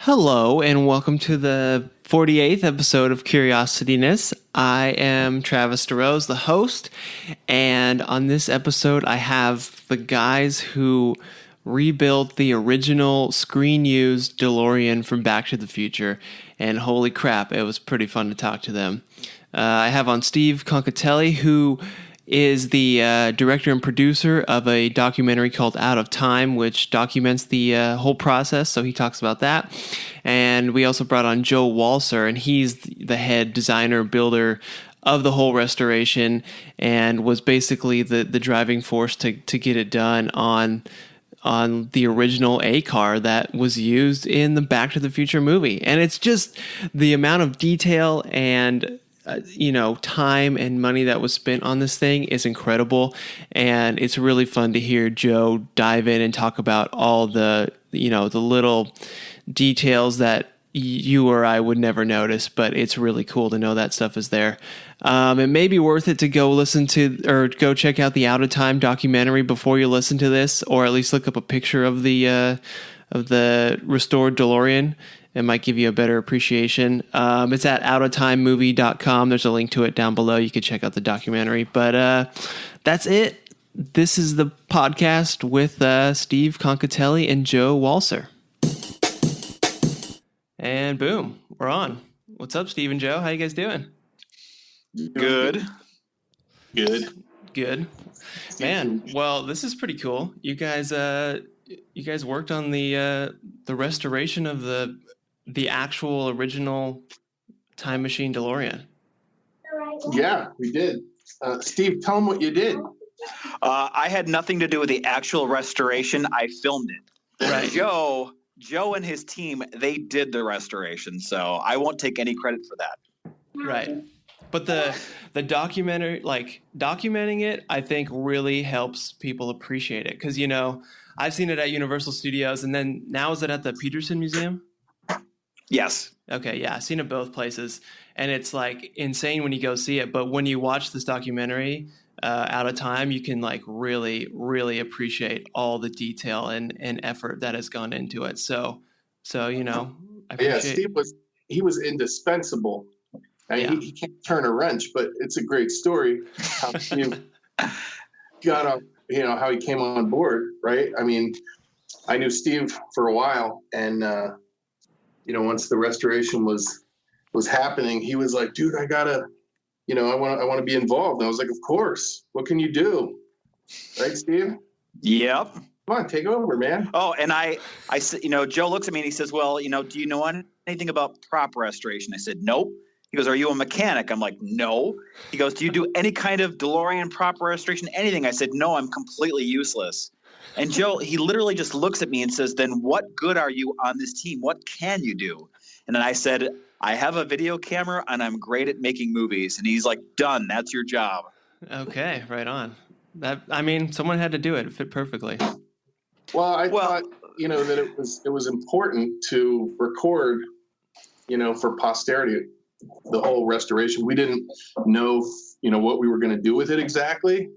Hello, and welcome to the 48th episode of Curiosityness. I am Travis DeRose, the host, and on this episode I have the guys who rebuilt the original screen-used DeLorean from Back to the Future, and holy crap, it was pretty fun to talk to them. I have on Steve Concotelli, who is the director and producer of a documentary called Outatime, which documents the whole process, so he talks about that. And we also brought on Joe Walser, and he's the head designer, builder of the whole restoration, and was basically the driving force to get it done on the original A car that was used in the Back to the Future movie. And it's just the amount of detail and time and money that was spent on this thing is incredible, and it's really fun to hear Joe dive in and talk about all the little details that you or I would never notice, but it's really cool to know that stuff is there. It may be worth it to go listen to or go check out the Outatime documentary before you listen to this, or at least look up a picture of the restored DeLorean. It might give you a better appreciation. It's at OutaTimeMovie.com. There's a link to it down below. You could check out the documentary. But that's it. This is the podcast with Steve Concotelli and Joe Walser. And boom, we're on. What's up, Steve and Joe? How you guys doing? Good. Man, well, this is pretty cool. You guys worked on the restoration of the actual original Time Machine DeLorean. Yeah, we did. Steve, tell them what you did. I had nothing to do with the actual restoration. I filmed it. Right. Joe and his team, they did the restoration, so I won't take any credit for that. Right. But the documentary, documenting it, I think really helps people appreciate it. Because, I've seen it at Universal Studios, and then now is it at the Peterson Museum? Yes. Okay, yeah, I've seen it both places, and it's insane when you go see it. But when you watch this documentary out of time, you can really, really appreciate all the detail and effort that has gone into it. So I appreciate. Yeah, Steve was indispensable. He can't turn a wrench, but it's a great story how he got up. How he came on board, right? I mean, I knew Steve for a while, and once the restoration was happening, he was like, "Dude, I gotta, I want to be involved." And I was like, "Of course. What can you do?" Right, Steve? Yep. Come on, take over, man. Oh, and I said, Joe looks at me and he says, "Well, do you know anything about prop restoration?" I said, "Nope." He goes, "Are you a mechanic?" I'm like, "No." He goes, "Do you do any kind of DeLorean prop restoration, anything?" I said, "No, I'm completely useless." And Joe, he literally just looks at me and says, "Then what good are you on this team? What can you do?" And then I said, "I have a video camera and I'm great at making movies." And he's like, "Done. That's your job." Okay, right on. Someone had to do it. It fit perfectly. Well, I thought, that it was important to record, for posterity, the whole restoration. We didn't know, what we were going to do with it exactly.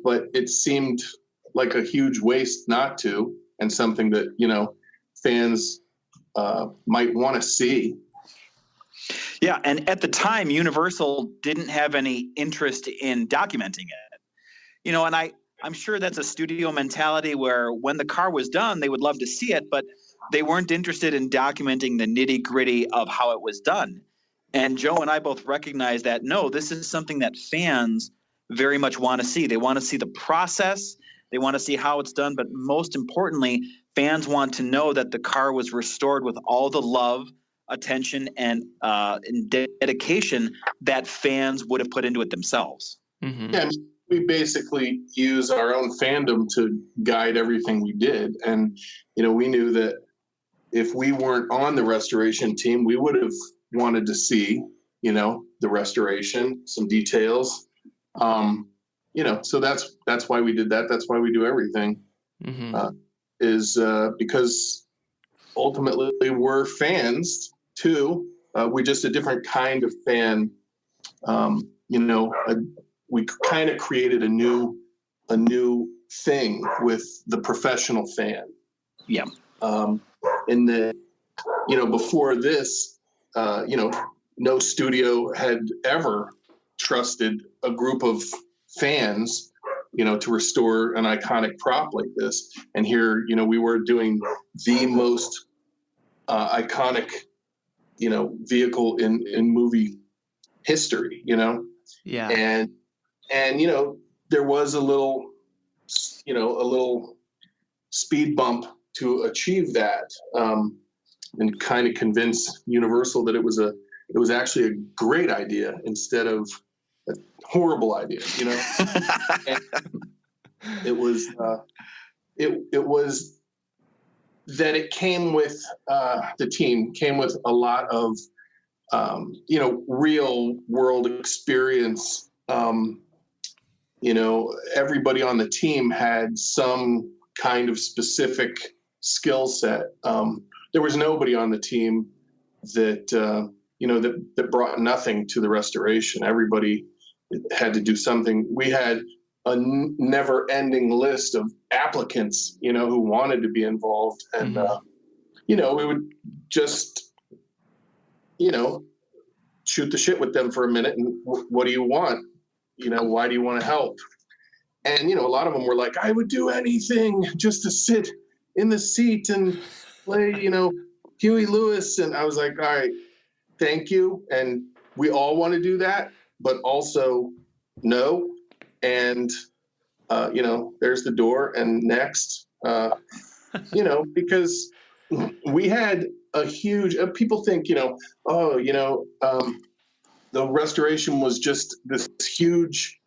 But it seemed like a huge waste not to, and something that, fans might want to see. Yeah, and at the time, Universal didn't have any interest in documenting it. And I'm sure that's a studio mentality where when the car was done, they would love to see it, but they weren't interested in documenting the nitty-gritty of how it was done. And Joe and I both recognize that, no, this is something that fans very much want to see. They want to see the process. They want to see how it's done. But most importantly, fans want to know that the car was restored with all the love, attention, and dedication that fans would have put into it themselves. Mm-hmm. Yeah, we basically use our own fandom to guide everything we did. And, we knew that if we weren't on the restoration team, we would have wanted to see, the restoration, some details. So that's why we did that. That's why we do everything. Mm-hmm. Is because ultimately we're fans too. We're just a different kind of fan. We kind of created a new thing with the professional fan. Yeah. In the, before this, no studio had ever trusted a group of fans, to restore an iconic prop like this. And here, we were doing the most iconic, vehicle in movie history, Yeah. And there was a little speed bump to achieve that, and kind of convince Universal that it was actually a great idea instead of a horrible idea, And it was that it came with the team came with a lot of real world experience. Everybody on the team had some kind of specific skill set. There was nobody on the team that that brought nothing to the restoration. Everybody had to do something. We had a never-ending list of applicants, who wanted to be involved, and we would just, shoot the shit with them for a minute. And what do you want? Why do you want to help? And a lot of them were like, I would do anything just to sit in the seat and play, Huey Lewis. And I was like, all right, thank you. And we all want to do that, but also no. And, there's the door, and next, because we had a huge, people think, the restoration was just this huge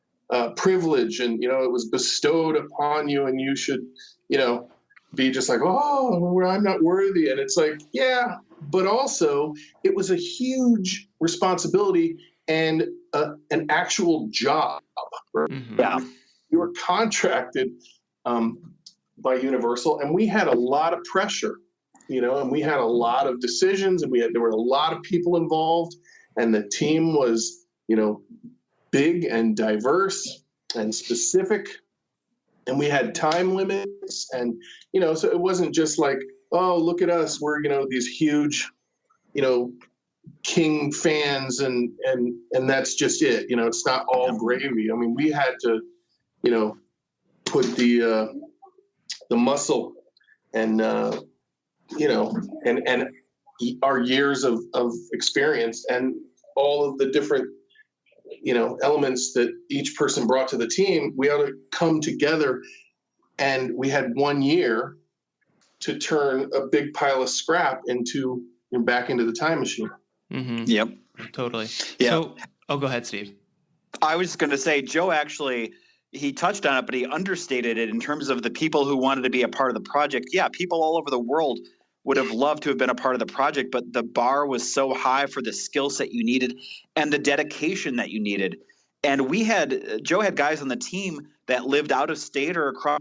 privilege, and, it was bestowed upon you, and you should, be just like, oh, I'm not worthy. And it's like, yeah, but also it was a huge responsibility and an actual job. Right? Mm-hmm. Yeah. We were contracted by Universal, and we had a lot of pressure, and we had a lot of decisions, and there were a lot of people involved, and the team was, big and diverse and specific, and we had time limits, and, so it wasn't just like, oh, look at us, we're, these huge, King fans, and that's just it. It's not all gravy. I mean, we had to, put the muscle and, and our years of experience and all of the different, elements that each person brought to the team, we ought to come together. And we had 1 year to turn a big pile of scrap back into the time machine. Mm-hmm. Yep. Totally. Yeah. So, go ahead, Steve. I was just going to say, Joe actually, he touched on it, but he understated it in terms of the people who wanted to be a part of the project. Yeah, people all over the world would have loved to have been a part of the project, but the bar was so high for the skill set you needed and the dedication that you needed. And Joe had guys on the team that lived out of state or across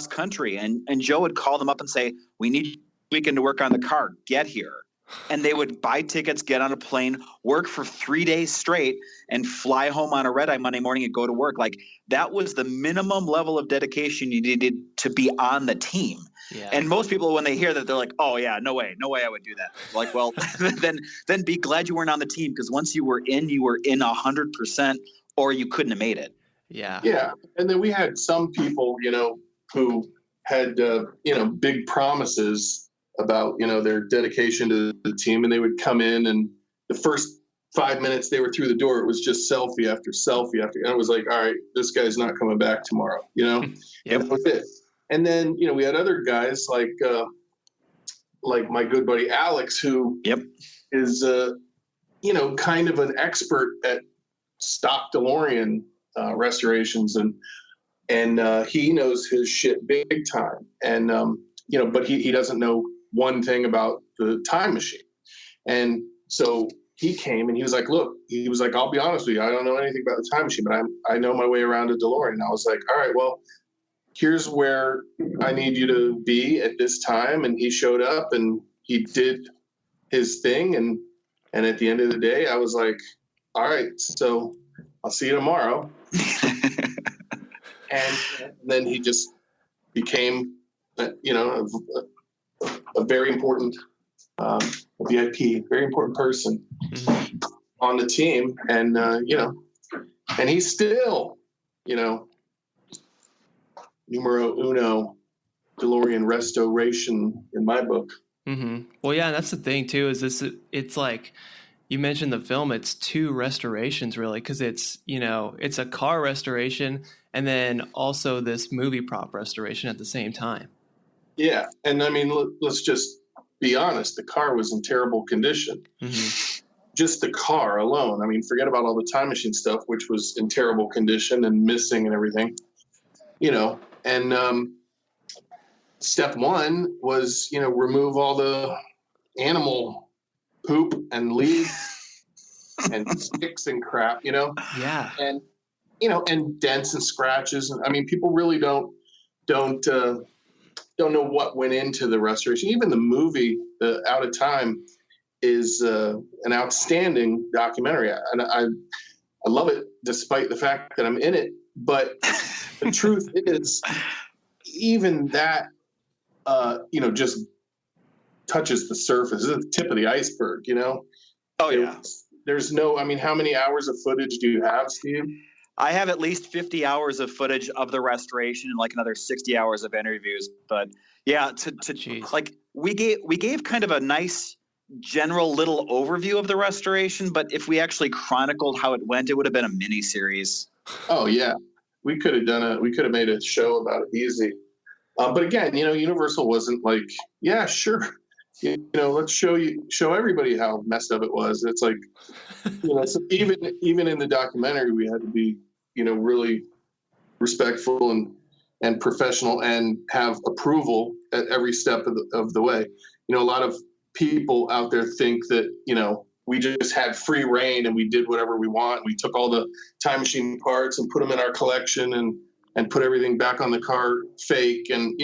country, and Joe would call them up and say, we need a weekend to work on the car, get here. And they would buy tickets, get on a plane, work for 3 days straight, and fly home on a red-eye Monday morning and go to work. Like, that was the minimum level of dedication you needed to be on the team. Yeah. And most people, when they hear that, they're like, oh, yeah, no way I would do that. Like, well, then be glad you weren't on the team, because once you were in 100%, or you couldn't have made it. Yeah. Yeah. And then we had some people, who had, big promises about, their dedication to the team, and they would come in, and the first 5 minutes they were through the door, it was just selfie after selfie after, and I was like, all right, this guy's not coming back tomorrow, Yep. And that was it. And then, we had other guys like my good buddy Alex, who is, kind of an expert at stock DeLorean restorations, and he knows his shit big time, and but he doesn't know one thing about the time machine. And so he came and he was like, look, I'll be honest with you, I don't know anything about the time machine, but I know my way around a DeLorean. And I was like, all right, well, here's where I need you to be at this time. And he showed up and he did his thing, and at the end of the day, I was like, all right, so I'll see you tomorrow. And then he just became, a a very important VIP, very important person on the team, and and he's still, numero uno DeLorean restoration in my book. Well, yeah, that's the thing too. It's like you mentioned the film. It's two restorations really, because it's it's a car restoration and then also this movie prop restoration at the same time. Yeah, and I mean, let's just be honest. The car was in terrible condition. Just the car alone. I mean, forget about all the time machine stuff, which was in terrible condition and missing and everything. And step one was, remove all the animal poop and leaves and sticks and crap, Yeah. And, and dents and scratches. And I mean, people really don't know what went into the restoration. Even the movie, the Outatime, is an outstanding documentary. And I love it despite the fact that I'm in it. But the truth is, even that, just touches the surface. It's the tip of the iceberg, Oh, yeah. There's no, I mean, how many hours of footage do you have, Steve? I have at least 50 hours of footage of the restoration and like another 60 hours of interviews. But yeah, like we gave kind of a nice general little overview of the restoration, but if we actually chronicled how it went, it would have been a mini series. Oh yeah. We could have made a show about it easy. But again, Universal wasn't like, yeah, sure. Let's show everybody how messed up it was. It's like, so even in the documentary, we had to be, really respectful and professional and have approval at every step of the way. A lot of people out there think that, we just had free reign and we did whatever we want. We took all the time machine parts and put them in our collection and put everything back on the car fake. And,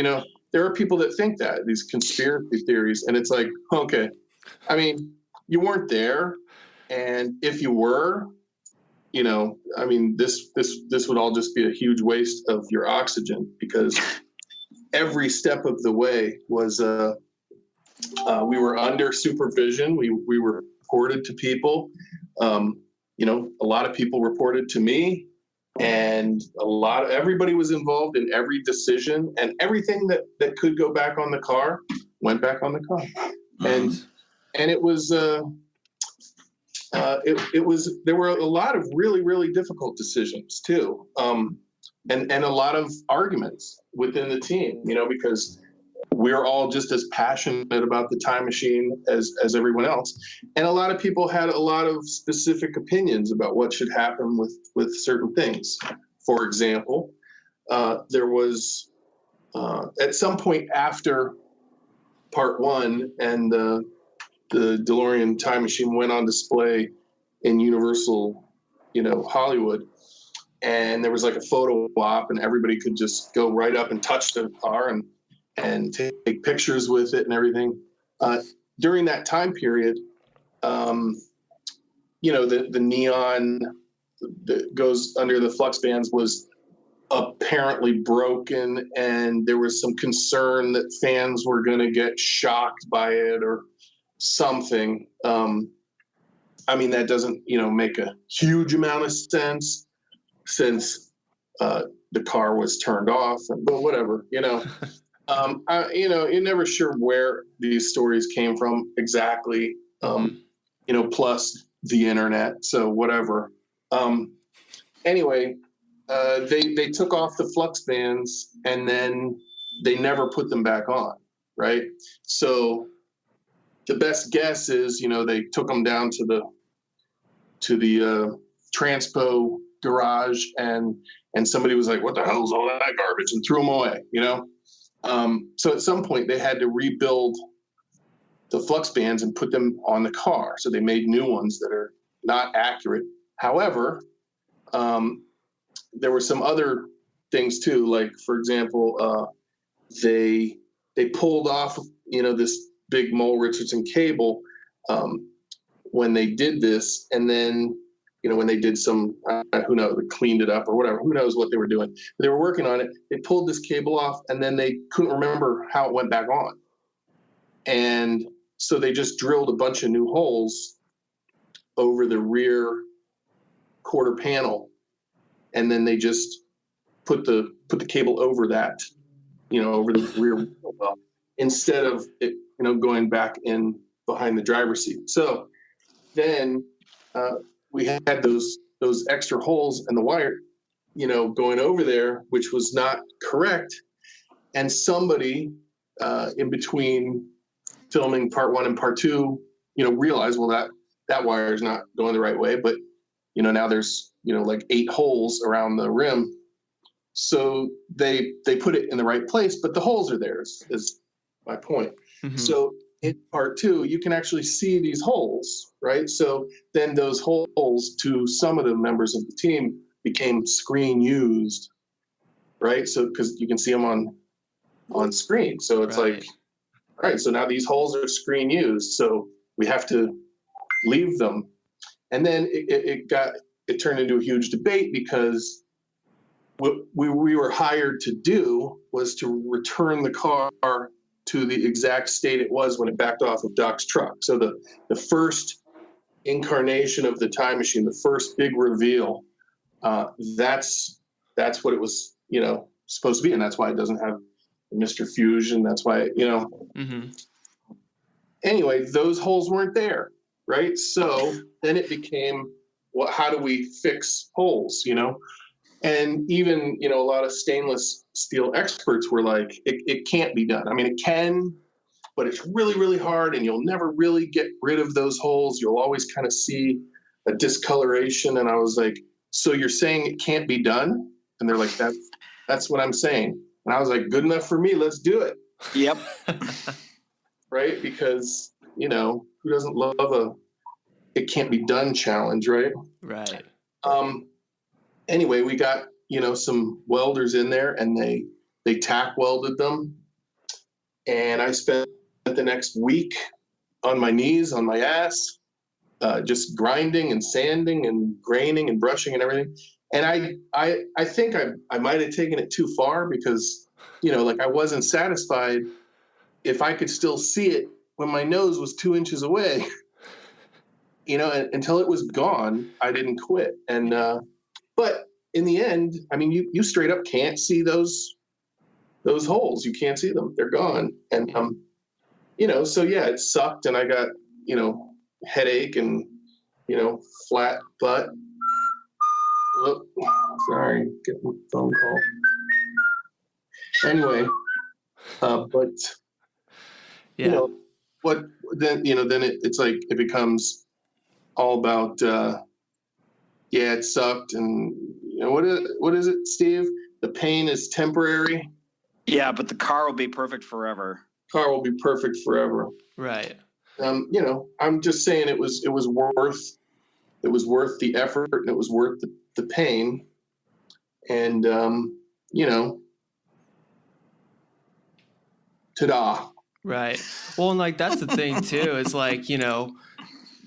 there are people that think that, these conspiracy theories. And it's like, okay, I mean, you weren't there. And if you were, this would all just be a huge waste of your oxygen, because every step of the way was, we were under supervision. We were reported to people. A lot of people reported to me, and everybody was involved in every decision, and everything that could go back on the car went back on the car. And it was, there were a lot of really, really difficult decisions too. And a lot of arguments within the team, because we're all just as passionate about the time machine as everyone else. And a lot of people had a lot of specific opinions about what should happen with certain things. For example, there was, at some point after part one and the DeLorean Time Machine went on display in Universal, Hollywood, and there was like a photo op and everybody could just go right up and touch the car and take pictures with it and everything. During that time period, the neon that goes under the flux bands was apparently broken, and there was some concern that fans were going to get shocked by it or something. That doesn't, make a huge amount of sense since the car was turned off, but whatever, you're never sure where these stories came from exactly, plus the internet. So whatever. Anyway, they took off the flux bands and then they never put them back on. Right. So the best guess is, they took them down to the transpo garage and somebody was like, what the hell is all that garbage, and threw them away, So at some point they had to rebuild the flux bands and put them on the car. So they made new ones that are not accurate. However, there were some other things too. Like, for example, they pulled off, this big Mole Richardson cable when they did this. And then, when they did some, who knows, cleaned it up or whatever, who knows what they were doing. They were working on it. They pulled this cable off and then they couldn't remember how it went back on. And so they just drilled a bunch of new holes over the rear quarter panel, and then they just put the cable over that, over the rear wheel well, instead of it, going back in behind the driver's seat. So then we had those extra holes and the wire, going over there, which was not correct. And somebody in between filming part 1 and part 2, realized, well, that wire is not going the right way, but now there's like 8 holes around the rim. So they put it in the right place, but the holes are there, is my point. Mm-hmm. So in part 2, you can actually see these holes, right? So then those holes, to some of the members of the team, became screen used, right? So because you can see them on screen. So it's like, all right, so now these holes are screen used, so we have to leave them. And then it turned into a huge debate, because what we were hired to do was to return the car to the exact state it was when it backed off of Doc's truck. So the first incarnation of the time machine, the first big reveal, that's what it was, supposed to be, and that's why it doesn't have Mr. Fusion. That's why, Mm-hmm. Anyway, those holes weren't there, right? So then it became, how do we fix holes, And even, a lot of stainless steel experts were like, it can't be done. I mean, it can, but it's really, really hard, and you'll never really get rid of those holes. You'll always kind of see a discoloration. And I was like, so you're saying it can't be done? And they're like, that's what I'm saying. And I was like, good enough for me. Let's do it. Yep. Right? Because, who doesn't love it can't be done challenge, right? Right. Anyway, we got, some welders in there, and they tack welded them. And I spent the next week on my knees, on my ass, just grinding and sanding and graining and brushing and everything. And I think I might have taken it too far, because, I wasn't satisfied if I could still see it when my nose was 2 inches away, until it was gone. I didn't quit. And, but in the end, I mean, you straight up can't see those holes. You can't see them. They're gone. And, so yeah, it sucked. And I got, headache and, flat butt. Oh, sorry, getting a phone call. Anyway, but yeah, what then? Then it's like it becomes all about it sucked, and what is it, Steve? The pain is temporary. Yeah, but the car will be perfect forever. Car will be perfect forever. Right. I'm just saying it was worth the effort, and it was worth the pain, and ta-da. Right. Well, and like that's the thing too. It's like, a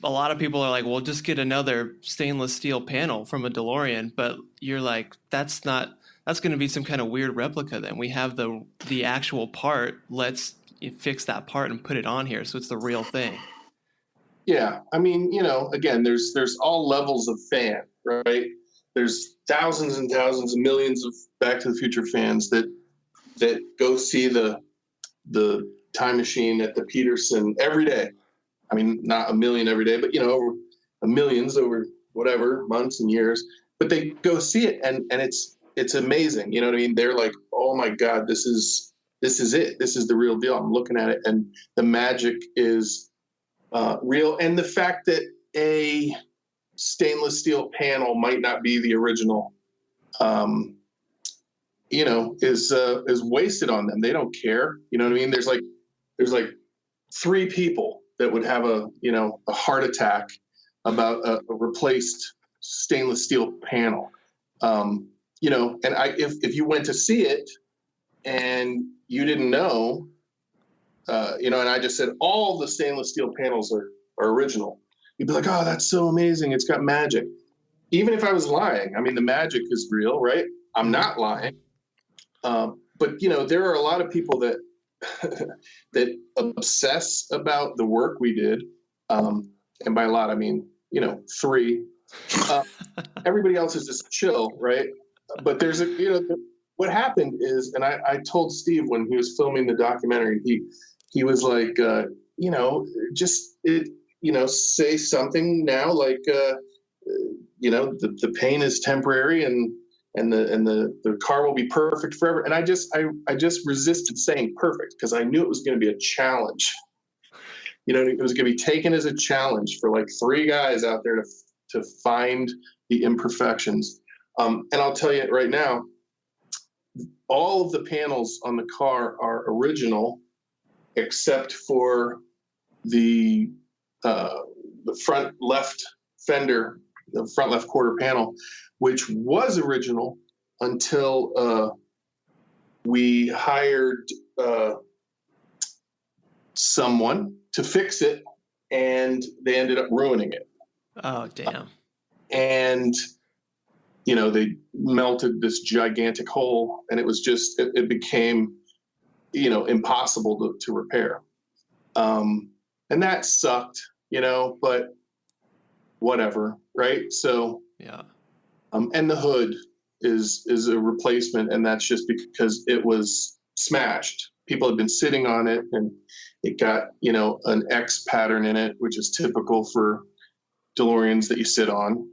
lot of people are like, well, just get another stainless steel panel from a DeLorean, but you're like, that's going to be some kind of weird replica. Then we have the actual part. Let's fix that part and put it on here, so it's the real thing. Yeah, I mean, again, there's all levels of fan, right? There's thousands and thousands and millions of Back to the Future fans that go see the Time Machine at the Peterson every day. I mean, not a million every day, but over millions over whatever months and years. But they go see it, and it's amazing. You know what I mean? They're like, oh my God, this is it. This is the real deal. I'm looking at it, and the magic is real. And the fact that a stainless steel panel might not be the original, is wasted on them. They don't care. You know what I mean? There's like 3 people that would have a heart attack about a replaced stainless steel panel. And if you went to see it and you didn't know, and I just said all the stainless steel panels are original, you'd be like, oh, that's so amazing. It's got magic. Even if I was lying, I mean, the magic is real, right? I'm not lying. But, there are a lot of people that that obsess about the work we did. And by a lot, I mean, 3. Everybody else is just chill, right? But there's what happened is, and I told Steve when he was filming the documentary, he was like, say something now, like, the pain is temporary and the car will be perfect forever. And I just resisted saying perfect because I knew it was going to be a challenge. It was going to be taken as a challenge for like 3 guys out there to find the imperfections. And I'll tell you right now, all of the panels on the car are original, except for the front left fender, the front left quarter panel, which was original until we hired someone to fix it, and they ended up ruining it. Oh, damn. And, they melted this gigantic hole, and it was just, it became, impossible to repair. And that sucked, but whatever, right? So, yeah. And the hood is a replacement, and that's just because it was smashed. People had been sitting on it, and it got, an X pattern in it, which is typical for DeLoreans that you sit on.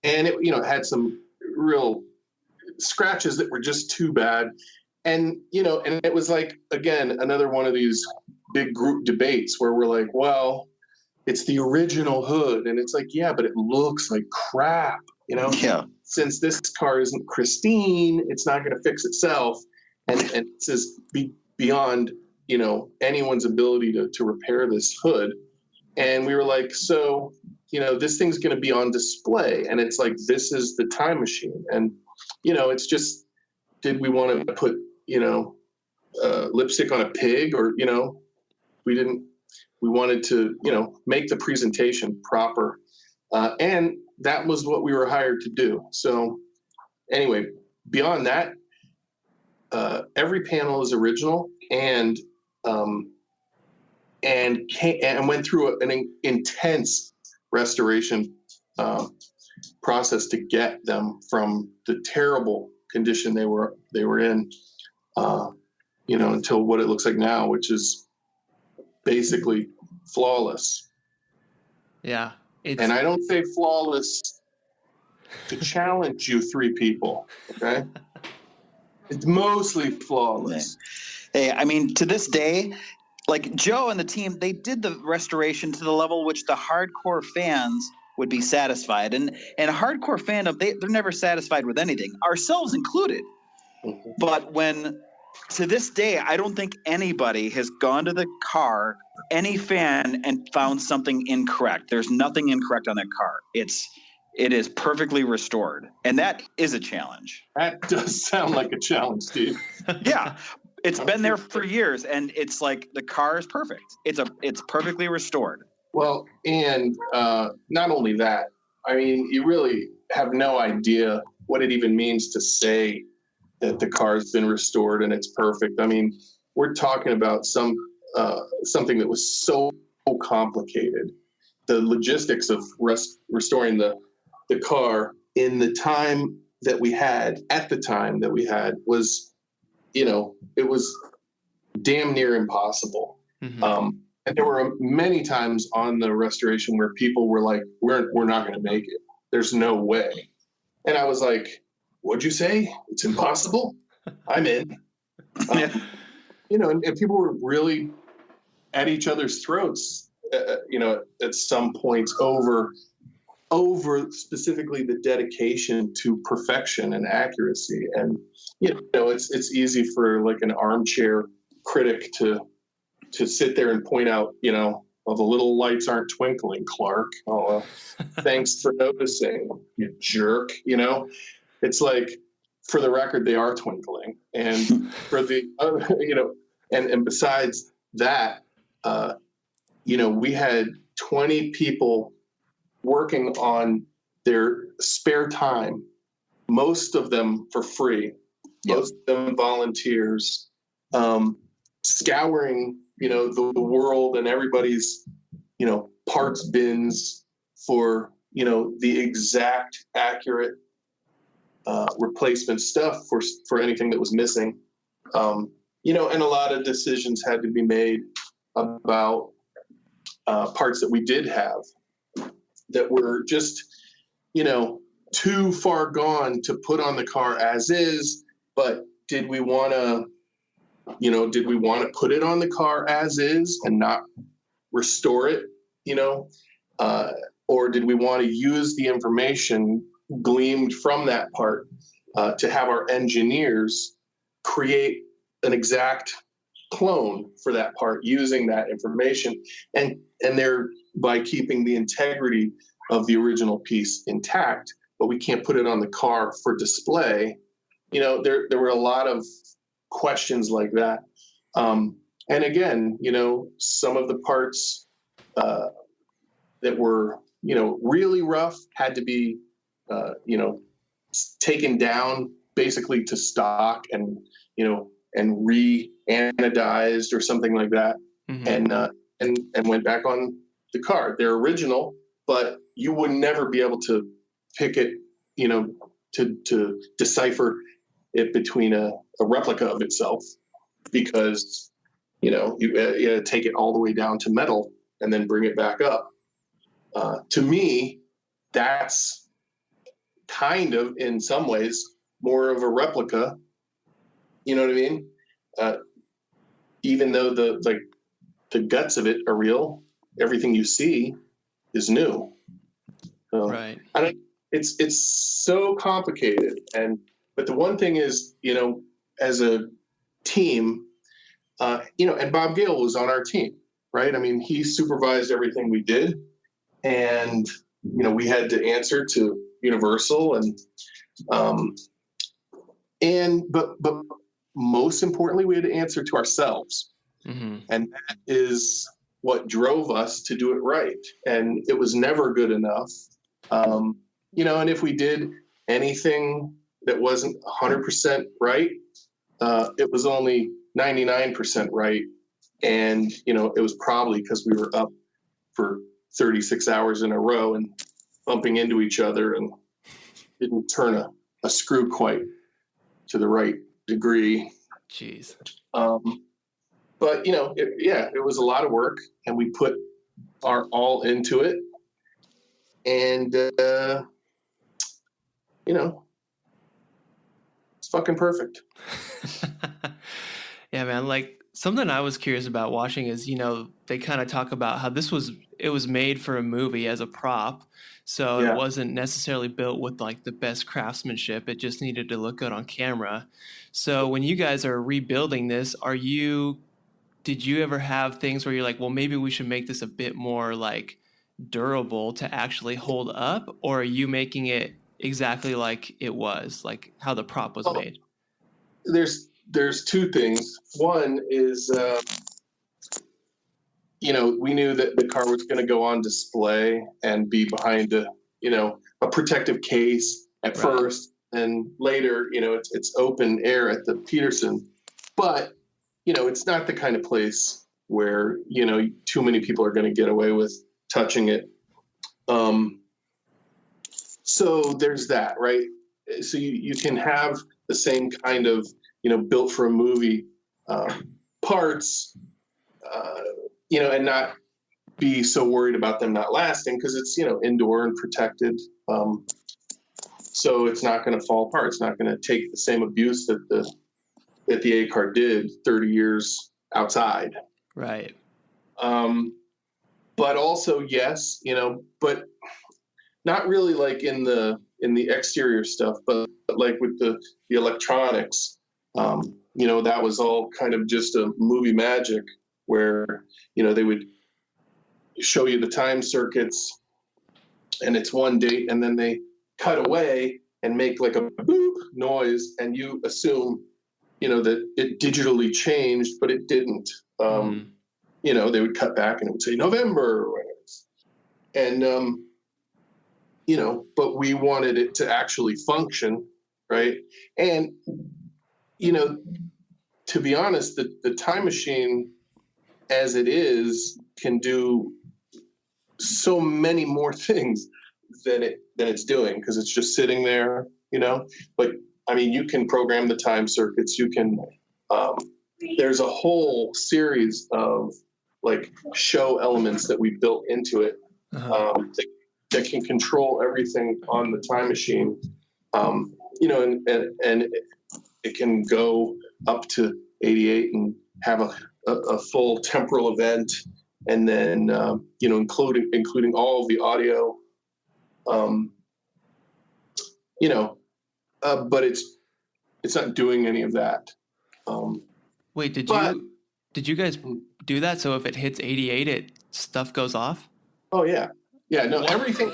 And it had some real scratches that were just too bad. And, and it was like, again, another one of these big group debates where we're like, well, it's the original hood. And it's like, yeah, but it looks like crap, Yeah. Since this car isn't pristine, it's not going to fix itself. And this is beyond, anyone's ability to repair this hood. And we were like, so, this thing's going to be on display. And it's like, this is the time machine. And, it's just, did we want to put, lipstick on a pig, or, we wanted to, make the presentation proper. And that was what we were hired to do. So anyway, beyond that, every panel is original, and went through an intense restoration process to get them from the terrible condition they were in, until what it looks like now, which is basically flawless. Yeah. And I don't say flawless to challenge you 3 people, okay? It's mostly flawless. Hey, I mean, to this day, like Joe and the team, they did the restoration to the level which the hardcore fans would be satisfied. And hardcore fandom, they're never satisfied with anything, ourselves included. Mm-hmm. But to this day, I don't think anybody has gone to the car, any fan, and found something incorrect. There's nothing incorrect on that car. It is perfectly restored. And that is a challenge. That does sound like a challenge, Steve. Yeah. It's been there for years, and it's like the car is perfect. It's perfectly restored. Well, and not only that, I mean, you really have no idea what it even means to say that the car's been restored and it's perfect. I mean, we're talking about something that was so complicated. The logistics of restoring the car in the time that we had, was, it was damn near impossible. Mm-hmm. And there were many times on the restoration where people were like, we're not going to make it. There's no way. And I was like, what'd you say? It's impossible? I'm in. And people were really at each other's throats, at some points over specifically the dedication to perfection and accuracy. And, it's easy for like an armchair critic to sit there and point out, well, the little lights aren't twinkling, Clark. Oh, thanks for noticing, you jerk. It's like, for the record, they are twinkling. And for the other, and besides that, we had 20 people working on their spare time, most of them for free, most of them volunteers, scouring, the world and everybody's, parts bins for, the exact accurate replacement stuff for anything that was missing. And a lot of decisions had to be made about parts that we did have that were just, too far gone to put on the car as is. But did we want to put it on the car as is and not restore it, or did we want to use the information gleaned from that part to have our engineers create an exact clone for that part using that information and thereby keeping the integrity of the original piece intact, but we can't put it on the car for display. There were a lot of questions like that. And again, some of the parts that were, really rough had to be, taken down basically to stock and re-anodized or something like that. Mm-hmm. and went back on the car. They're original, but you would never be able to pick it, to decipher it between a replica of itself, because you take it all the way down to metal and then bring it back up. To me, that's kind of, in some ways, more of a replica. You know what I mean? Even though the guts of it are real, everything you see is new. Right. It's so complicated, but the one thing is, as a team, and Bob Gale was on our team, right? I mean, he supervised everything we did, and we had to answer to Universal, but most importantly, we had to answer to ourselves, mm-hmm. and that is what drove us to do it right. And it was never good enough, and if we did anything that wasn't 100% right, it was only 99% right. And, it was probably because we were up for 36 hours in a row and bumping into each other and didn't turn a screw quite to the right degree. Jeez. But, it was a lot of work, and we put our all into it. And, it's fucking perfect. Yeah, man. Like, something I was curious about watching is, they kind of talk about how it was made for a movie as a prop. So It wasn't necessarily built with like the best craftsmanship. It just needed to look good on camera. So when you guys are rebuilding this, did you ever have things where you're like, well, maybe we should make this a bit more like durable to actually hold up? Or are you making it exactly like it was, like how the prop was made? There's two things. One is, we knew that the car was going to go on display and be behind a protective case at first, and later, it's open air at the Peterson. But, it's not the kind of place where, too many people are going to get away with touching it. So there's that, right? So you can have the same kind of, built for a movie parts, and not be so worried about them not lasting, because it's, indoor and protected. So it's not going to fall apart. It's not going to take the same abuse that the A car did 30 years outside. Right. But also, yes, but not really like in the exterior stuff, but like with the electronics, that was all kind of just a movie magic where, they would show you the time circuits and it's one date, and then they cut away and make like a boop noise, and you assume, that it digitally changed, but it didn't. They would cut back and it would say November or whatever. And, but we wanted it to actually function, right? And, to be honest, the time machine as it is can do so many more things than it's doing, because it's just sitting there, But I mean, you can program the time circuits. You can. There's a whole series of like show elements that we built into it that can control everything on the time machine. And it can go up to 88 and have a full temporal event, and then including all of the audio. But it's not doing any of that. Wait, did you guys do that? So if it hits 88, stuff goes off? Oh yeah. No, everything.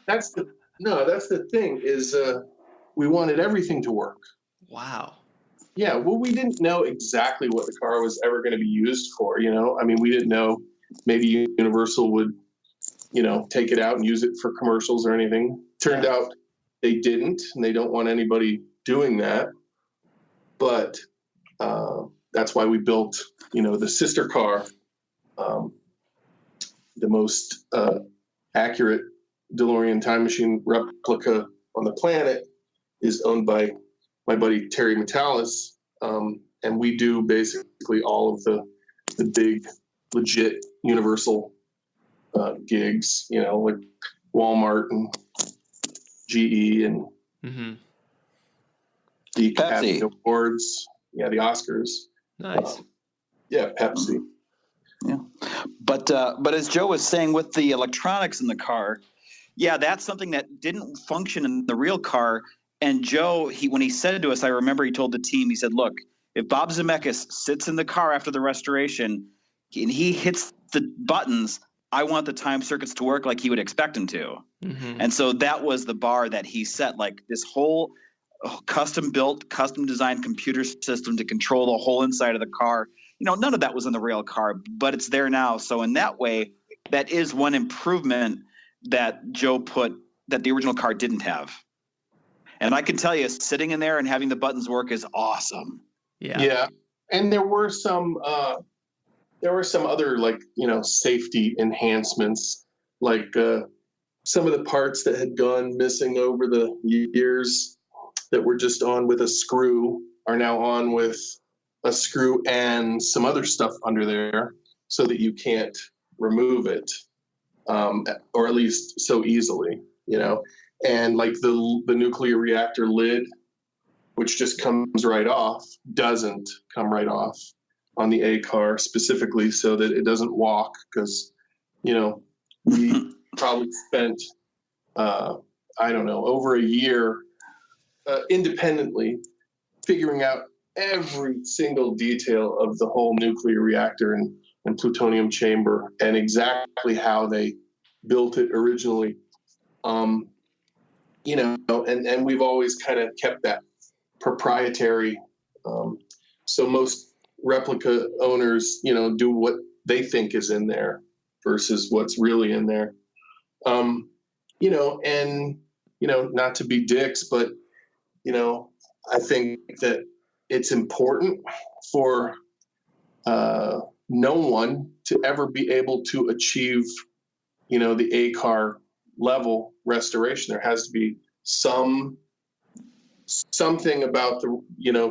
That's the thing is, we wanted everything to work. Wow. Yeah. Well, we didn't know exactly what the car was ever going to be used for. I mean, we didn't know maybe Universal would, take it out and use it for commercials or anything. Turned out they didn't, and they don't want anybody doing that. But that's why we built, the sister car, the most accurate DeLorean Time Machine replica on the planet is owned by my buddy Terry Metalis, and we do basically all of the big, legit Universal gigs, like Walmart and GE and the Academy Awards, the Oscars. Nice. Pepsi. Yeah, but as Joe was saying with the electronics in the car, that's something that didn't function in the real car. And Joe, when he said it to us, I remember he told the team, he said, "Look, if Bob Zemeckis sits in the car after the restoration and he hits the buttons, I want the time circuits to work like he would expect them to." And so that was the bar that he set, like this whole custom-built, custom-designed computer system to control the whole inside of the car. None of that was in the real car, but it's there now. So in that way, that is one improvement that Joe put that the original car didn't have. And I can tell you, sitting in there and having the buttons work is awesome. Yeah. And there were some other, like, safety enhancements, like some of the parts that had gone missing over the years that were just on with a screw are now on with a screw and some other stuff under there, so that you can't remove it, or at least so easily, and like the nuclear reactor lid, which just comes right off, doesn't come right off on the A car, specifically so that it doesn't walk, because we probably spent over a year independently figuring out every single detail of the whole nuclear reactor and plutonium chamber, and exactly how they built it originally. And we've always kind of kept that proprietary. So most replica owners, do what they think is in there versus what's really in there. Not to be dicks, but, I think that it's important for no one to ever be able to achieve, the A car level restoration. There has to be something about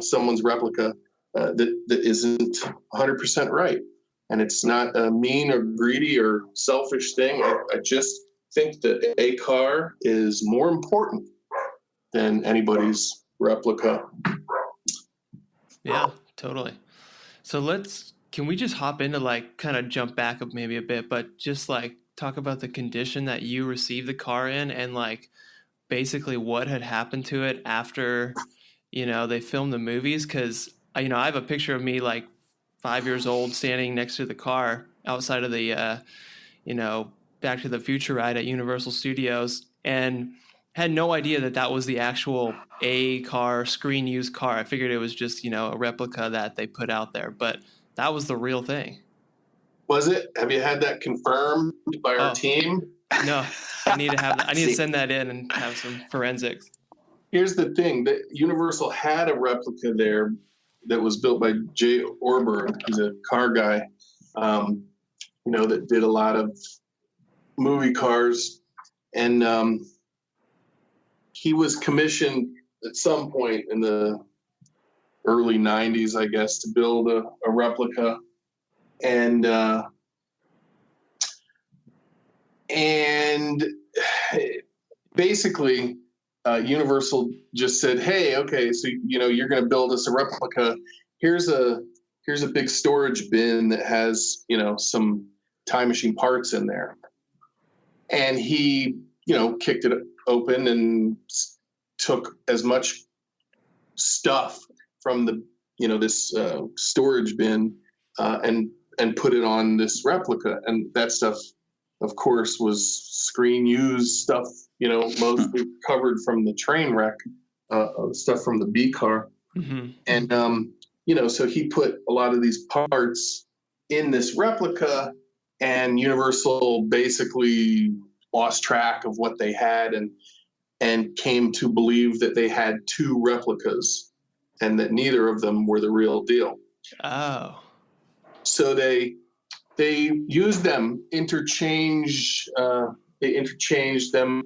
someone's replica that isn't 100% right. And it's not a mean or greedy or selfish thing. I just think that A car is more important than anybody's replica. Yeah, totally. So can we just hop into, like, kind of jump back up maybe a bit, but just like talk about the condition that you received the car in, and like basically what had happened to it after, they filmed the movies. Cause I have a picture of me like 5 years old standing next to the car outside of the, Back to the Future ride at Universal Studios, and had no idea that was the actual A car, screen used car. I figured it was just, a replica that they put out there, but that was the real thing. Was it? Have you had that confirmed by our team? No, I need to have that. I need to send that in and have some forensics. Here's the thing, that Universal had a replica there that was built by Jay Orberg. He's a car guy, that did a lot of movie cars. And he was commissioned at some point in the early 90s, I guess, to build a replica. And basically, Universal just said, "Hey, okay, so you're going to build us a replica. Here's a big storage bin that has some Time Machine parts in there." And he kicked it open and took as much stuff from the this storage bin and put it on this replica, and that stuff, of course, was screen used stuff, mostly covered from the train wreck, stuff from the B car. Mm-hmm. And, so he put a lot of these parts in this replica, and Universal basically lost track of what they had and came to believe that they had two replicas and that neither of them were the real deal. Oh. So they used them, they interchanged them,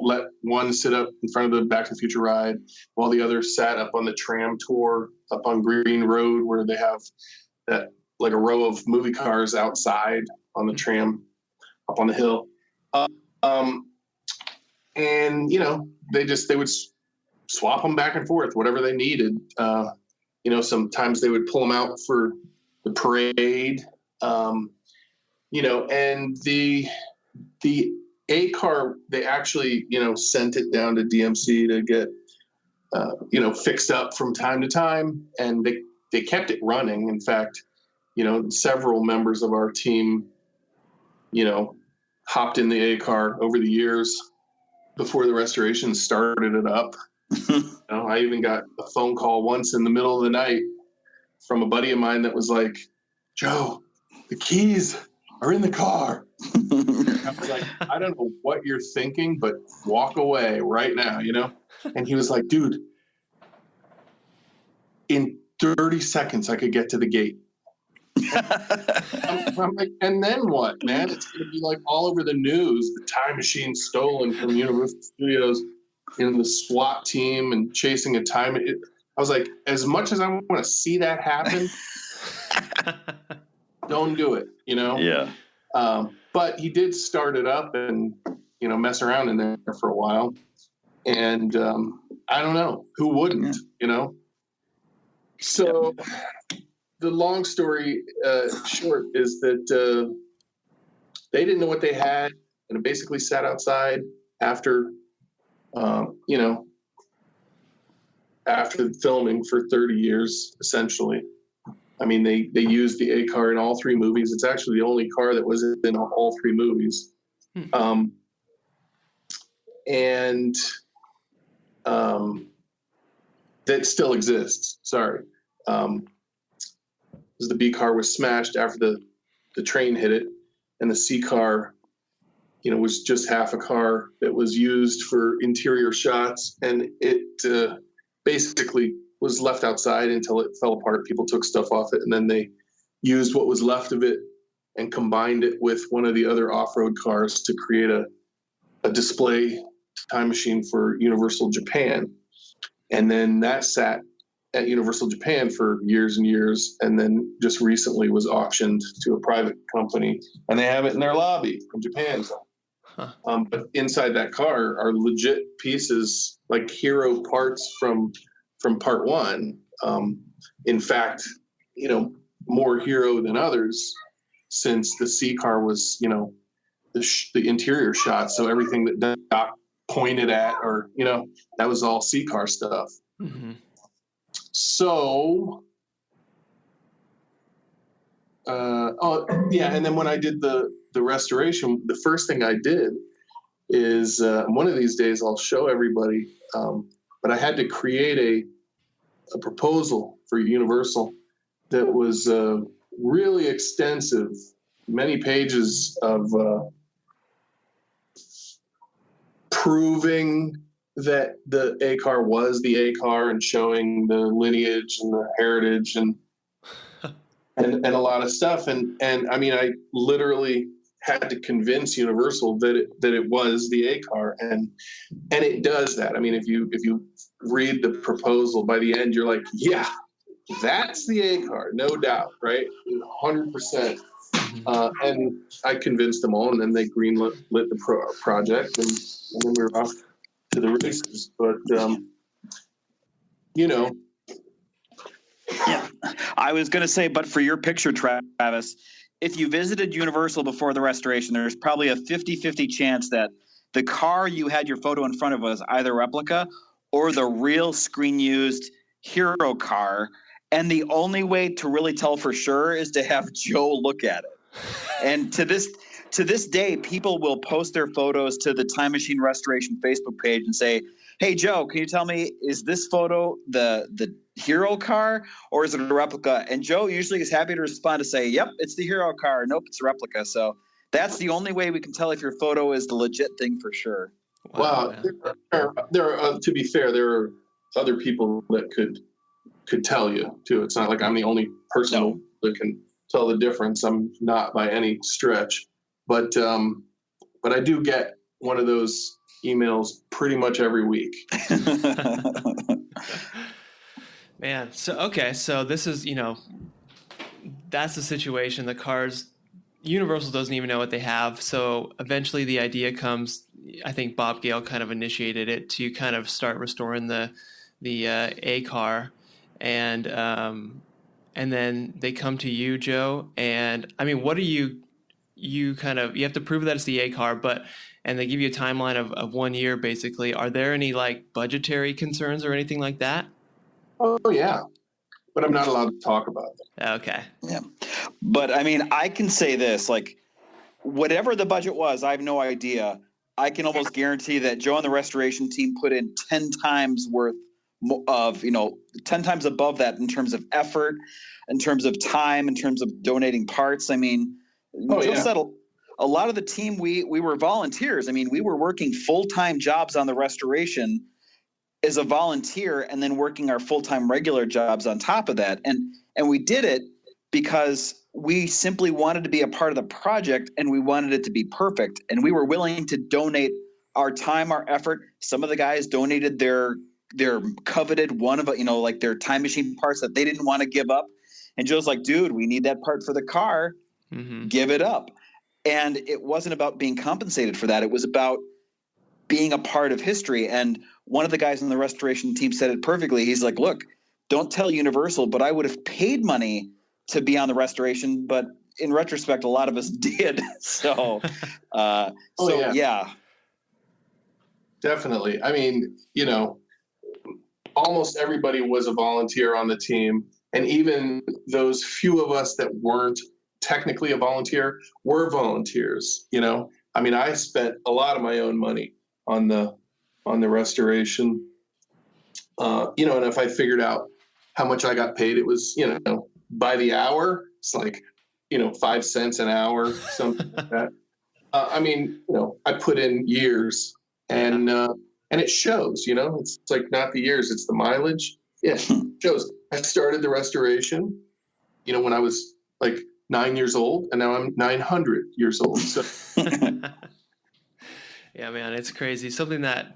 let one sit up in front of the Back to the Future ride while the other sat up on the tram tour up on Green Road, where they have that like a row of movie cars outside on the tram up on the hill. And they would swap them back and forth, whatever they needed. Sometimes they would pull them out for the parade. And the A car, they actually, sent it down to DMC to get, fixed up from time to time. And they kept it running. In fact, several members of our team, hopped in the A car over the years before the restoration started it up. I even got a phone call once in the middle of the night from a buddy of mine that was like, "Joe, the keys are in the car." I was like, "I don't know what you're thinking, but walk away right now," And he was like, "Dude, in 30 seconds, I could get to the gate." I'm like, "And then what, man? It's going to be like all over the news. The Time Machine stolen from Universal Studios in the SWAT team and chasing a time." I was like, as much as I want to see that happen, don't do it, Yeah. But he did start it up and, mess around in there for a while. And I don't know, who wouldn't, So the long story short is that they didn't know what they had, and it basically sat outside after filming for 30 years, essentially. I mean, they used the A car in all three movies. It's actually the only car that was in all three movies. And that still exists. Sorry. Because the B car was smashed after the train hit it, and the C car, was just half a car that was used for interior shots, and it basically was left outside until it fell apart. People took stuff off it, and then they used what was left of it and combined it with one of the other off-road cars to create a display time machine for Universal Japan. And then that sat at Universal Japan for years and years, and then just recently was auctioned to a private company, and they have it in their lobby in Japan. Huh. But inside that car are legit pieces, like hero parts from part one. In fact, more hero than others, since the C car was, the interior shot. So everything that Doc pointed at, or, that was all C car stuff. Mm-hmm. So, and then when I did the restoration, the first thing I did is one of these days I'll show everybody, but I had to create a proposal for Universal that was really extensive, many pages of proving that the A car was the A car and showing the lineage and the heritage and a lot of stuff. And I mean, I literally had to convince Universal that it was the A car, and it does that. I mean, if you read the proposal, by the end, you're like, yeah, that's the A car, no doubt, right? 100%. And I convinced them all, and then they greenlit the project, and then we were off to the races. But Yeah, I was going to say, but for your picture, Travis, if you visited Universal before the restoration, there's probably a 50-50 chance that the car you had your photo in front of was either replica or the real screen-used hero car. And the only way to really tell for sure is to have Joe look at it. And to this day, people will post their photos to the Time Machine Restoration Facebook page and say, "Hey, Joe, can you tell me, is this photo the hero car or is it a replica?" And Joe usually is happy to respond to say, "Yep, it's the hero car. Nope, it's a replica." So that's the only way we can tell if your photo is the legit thing for sure. Wow. There are to be fair, there are other people that could tell you too. It's not like I'm the only person that can tell the difference. I'm not by any stretch, but I do get one of those emails pretty much every week. Man, so this is, that's the situation. The cars, Universal doesn't even know what they have. So eventually the idea comes, I think Bob Gale kind of initiated it to kind of start restoring the A car. And then they come to you, Joe. And I mean, what are you have to prove that it's the A car, and they give you a timeline of 1 year, basically. Are there any like budgetary concerns or anything like that? Oh yeah, but I'm not allowed to talk about it. Okay. Yeah. But I mean, I can say this, like, whatever the budget was, I have no idea. I can almost guarantee that Joe and the restoration team put in 10 times worth of, 10 times above that in terms of effort, in terms of time, in terms of donating parts. I mean, Joe said a lot of the team, we were volunteers. I mean, we were working full-time jobs on the restoration as a volunteer and then working our full-time regular jobs on top of that. And we did it because we simply wanted to be a part of the project and we wanted it to be perfect. And we were willing to donate our time, our effort. Some of the guys donated their coveted one of, like their time machine parts that they didn't want to give up. And Joe's like, "Dude, we need that part for the car. Mm-hmm. Give it up." And it wasn't about being compensated for that. It was about being a part of history. And one of the guys on the restoration team said it perfectly. He's like, "Look, don't tell Universal, but I would have paid money to be on the restoration." But in retrospect, a lot of us did. So, yeah. Definitely. I mean, almost everybody was a volunteer on the team. And even those few of us that weren't technically a volunteer were volunteers. I mean, I spent a lot of my own money on the restoration, and if I figured out how much I got paid, it was, by the hour. It's like, 5 cents an hour, something like that. I mean, I put in years and it shows, it's like not the years, it's the mileage. Yeah, it shows. I started the restoration, when I was like 9 years old, and now I'm 900 years old. So. Yeah, man, it's crazy. Something that,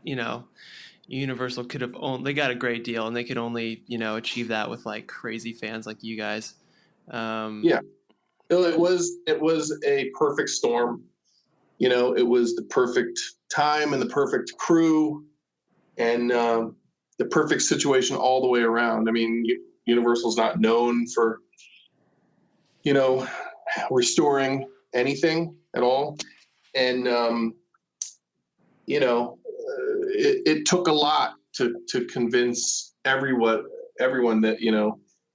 Universal could have owned. They got a great deal, and they could only, achieve that with like crazy fans like you guys. Yeah, it was a perfect storm. It was the perfect time and the perfect crew, and the perfect situation all the way around. I mean, Universal's not known for, restoring anything at all. And, it took a lot to convince everyone that,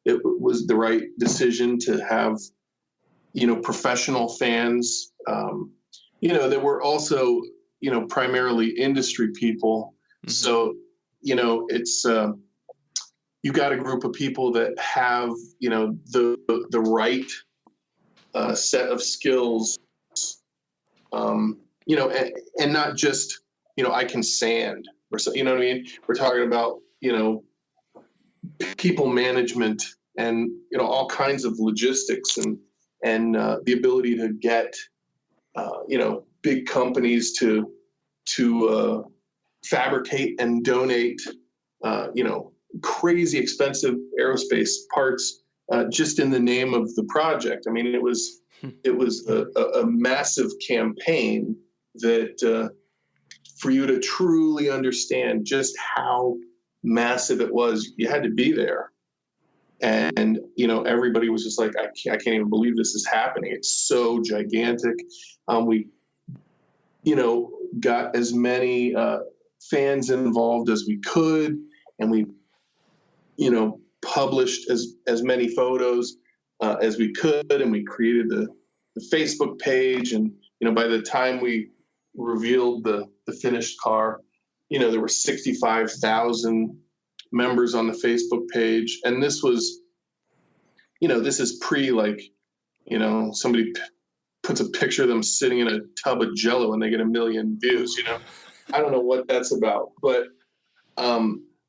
it was the right decision to have, professional fans. There were also, primarily industry people. Mm-hmm. So, it's, you got a group of people that have, the right set of skills, and not just, I can sand, or so, you know what I mean? We're talking about, people management and, all kinds of logistics and the ability to get, big companies to fabricate and donate, crazy expensive aerospace parts, just in the name of the project. I mean, it was a massive campaign that, for you to truly understand just how massive it was, you had to be there. And, everybody was just like, I can't even believe this is happening. It's so gigantic. We, got as many fans involved as we could. And we, published as many photos as we could. And we created the Facebook page. And, by the time we revealed the finished car, there were 65,000 members on the Facebook page. And this was, this is pre, somebody puts a picture of them sitting in a tub of Jello and they get 1 million views, I don't know what that's about, but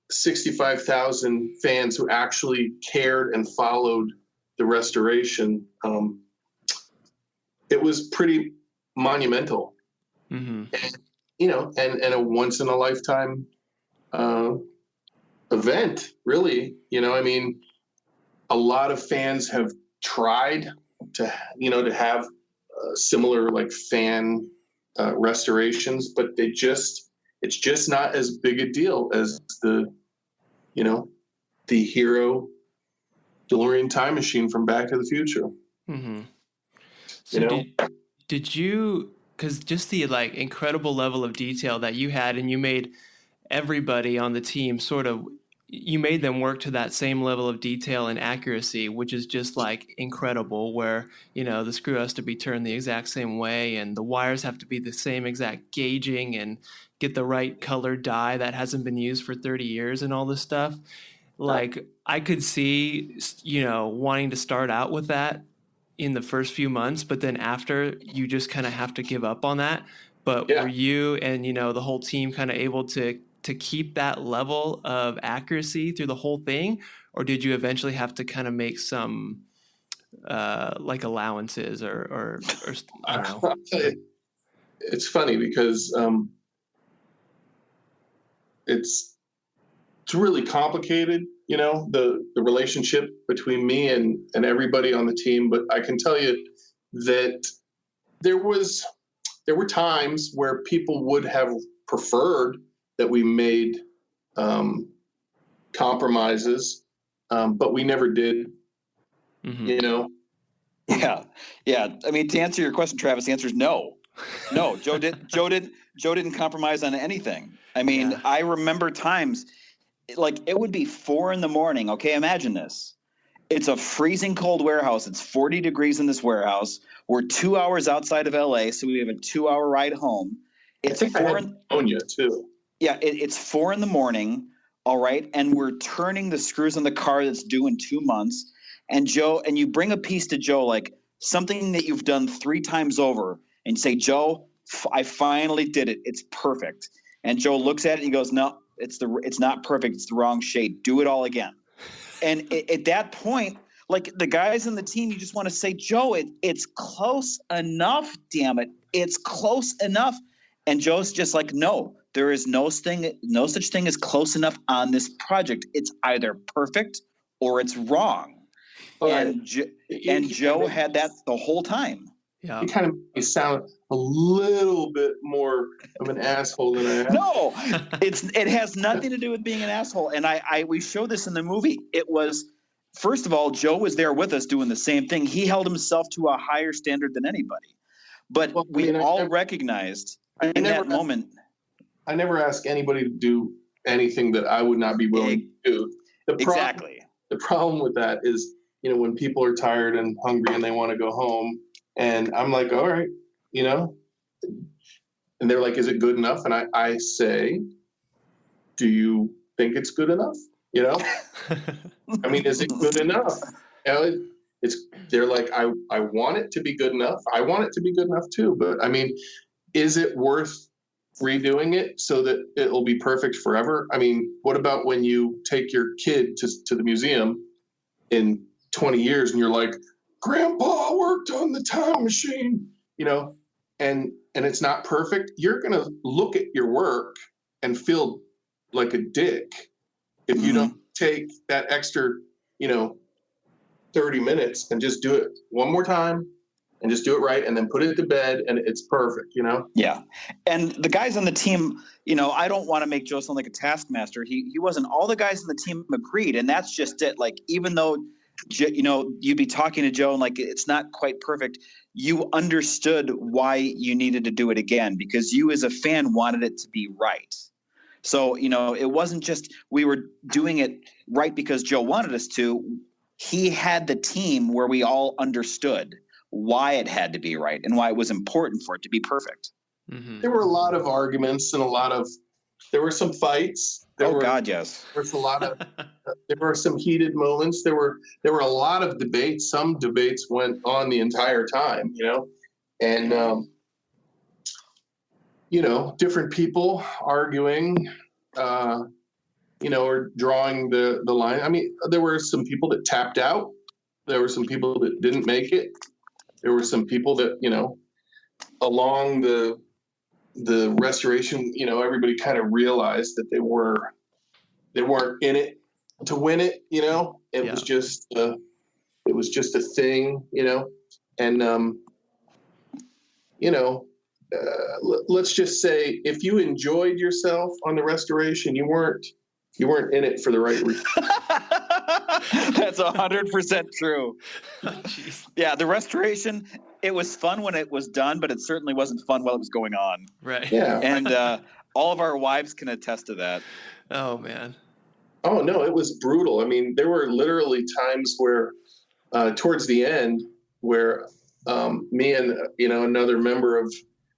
65,000 fans who actually cared and followed the restoration. It was pretty monumental. Mm-hmm. And a once in a lifetime event, really. A lot of fans have tried to have similar fan restorations, but it's just not as big a deal as the hero DeLorean Time Machine from Back to the Future. Mm-hmm. So did you, because just the incredible level of detail that you had, and you made everybody on the team you made them work to that same level of detail and accuracy, which is just incredible, where, the screw has to be turned the exact same way and the wires have to be the same exact gauging and get the right color dye that hasn't been used for 30 years and all this stuff. I could see, wanting to start out with that in the first few months, but then after you just kind of have to give up on that. But were you and, the whole team kind of able to keep that level of accuracy through the whole thing? Or did you eventually have to kind of make some allowances or I don't know? It's funny because it's really complicated, the relationship between me and everybody on the team. But I can tell you that there were times where people would have preferred that we made compromises, but we never did. Mm-hmm. Yeah. I mean, to answer your question, Travis, the answer is no. No, Joe didn't compromise on anything. I mean, I remember times it would be 4 a.m. Okay, imagine this. It's a freezing cold warehouse. It's 40 degrees in this warehouse. We're 2 hours outside of LA, so we have a 2-hour ride home. It's 4 in pneumonia too. Yeah, it's 4 a.m. All right, and we're turning the screws on the car that's due in 2 months. And you bring a piece to Joe, something that you've done 3 times over, and say, Joe, I finally did it. It's perfect. And Joe looks at it and he goes, no, it's not perfect. It's the wrong shade. Do it all again. And at that point, the guys in the team, you just want to say, Joe, it's close enough. Damn it, it's close enough. And Joe's just no. There is no such thing as close enough on this project. It's either perfect or it's wrong. And Joe had that the whole time. Yeah. You kind of make me sound a little bit more of an asshole than I am. No, it has nothing to do with being an asshole. And we show this in the movie. It was, first of all, Joe was there with us doing the same thing. He held himself to a higher standard than anybody. But we all recognized in that moment. I never ask anybody to do anything that I would not be willing to do. Exactly. The problem with that is, when people are tired and hungry and they want to go home, and I'm like, all right, and they're like, is it good enough? And I say, do you think it's good enough? I mean, is it good enough? They're like, I want it to be good enough. I want it to be good enough too. But I mean, is it worth redoing it so that it'll be perfect forever? I mean, what about when you take your kid to the museum in 20 years and you're like, Grandpa worked on the time machine, and it's not perfect? You're going to look at your work and feel like a dick if you don't take that extra, 30 minutes and just do it one more time and just do it right and then put it to bed and it's perfect, Yeah. And the guys on the team, I don't want to make Joe sound like a taskmaster. He wasn't. All the guys on the team agreed. And that's just it. Like, even though, you'd be talking to Joe and like, it's not quite perfect, you understood why you needed to do it again because you as a fan wanted it to be right. So, it wasn't just we were doing it right because Joe wanted us to. He had the team where we all understood why it had to be right and why it was important for it to be perfect. Mm-hmm. There were a lot of arguments and there were some fights. God, yes. There was a lot of, there were some heated moments. There were a lot of debates. Some debates went on the entire time, and, different people arguing, or drawing the line. I mean, there were some people that tapped out. There were some people that didn't make it. There were some people that, along the restoration, everybody kind of realized that they weren't in it to win it. It was just a thing, and let's just say if you enjoyed yourself on the restoration, you weren't in it for the right reason. That's 100% true. Oh, yeah, the restoration, it was fun when it was done, but it certainly wasn't fun while it was going on. Right. Yeah. And all of our wives can attest to that. Oh, man. Oh, no, it was brutal. I mean, there were literally times where towards the end where me and, another member of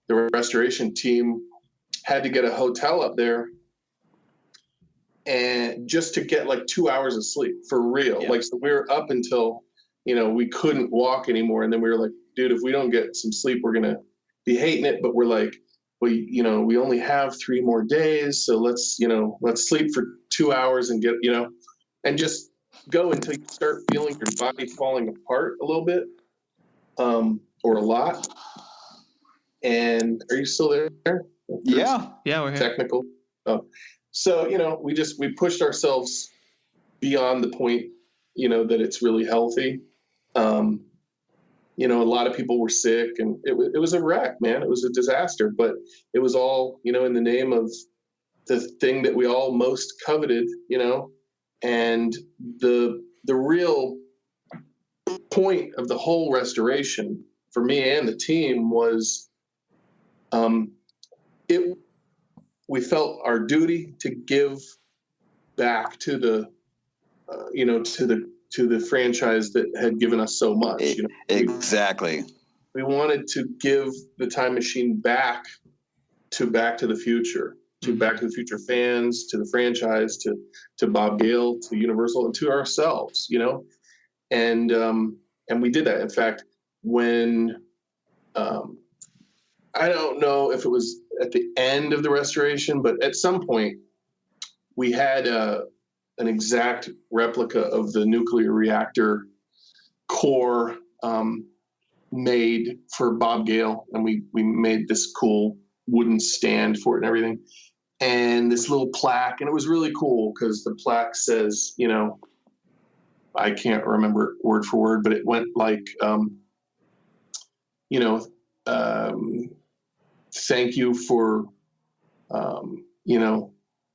the restoration team had to get a hotel up there and just to get like 2 hours of sleep for real. Yeah. Like, so we were up until, we couldn't walk anymore. And then we were like, dude, if we don't get some sleep, we're going to be hating it. But we're like, we only have 3 more days. So let's sleep for 2 hours and get, and just go until you start feeling your body falling apart a little bit, or a lot. And are you still there? Yeah. Yeah, we're here. Technical. Oh. So, we pushed ourselves beyond the point, that it's really healthy. A lot of people were sick and it was a wreck, man. It was a disaster, but it was all, in the name of the thing that we all most coveted, and the real point of the whole restoration for me and the team was, we felt our duty to give back to the, to the franchise that had given us so much. Exactly. We wanted to give the time machine back to the Future, to Back to the Future fans, to the franchise, to Bob Gale, to Universal, and to ourselves, and we did that. In fact, when, I don't know if it was at the end of the restoration, but at some point we had an exact replica of the nuclear reactor core made for Bob Gale, and we made this cool wooden stand for it and everything, and this little plaque, and it was really cool because the plaque says, I can't remember word for word, but it went like, thank you for,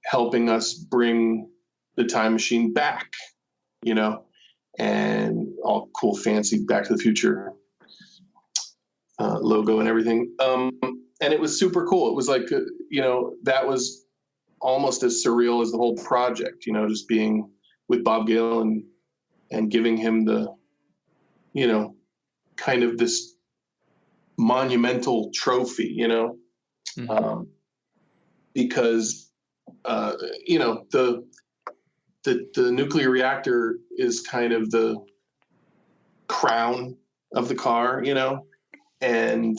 helping us bring the time machine back, and all cool, fancy Back to the Future logo and everything. And it was super cool. It was like, that was almost as surreal as the whole project, just being with Bob Gale and giving him the, kind of this monumental trophy, mm-hmm. Because, the nuclear reactor is kind of the crown of the car, and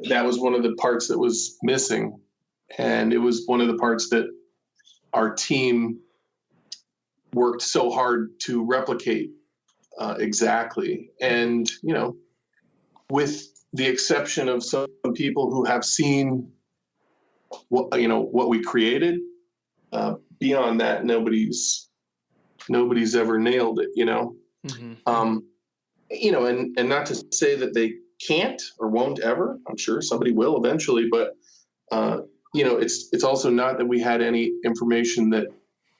that was one of the parts that was missing, And it was one of the parts that our team worked so hard to replicate exactly. And, with the exception of some people who have seen what we created, beyond that, nobody's ever nailed it, Mm-hmm. And not to say that they can't or won't ever. I'm sure somebody will eventually, but it's also not that we had any information that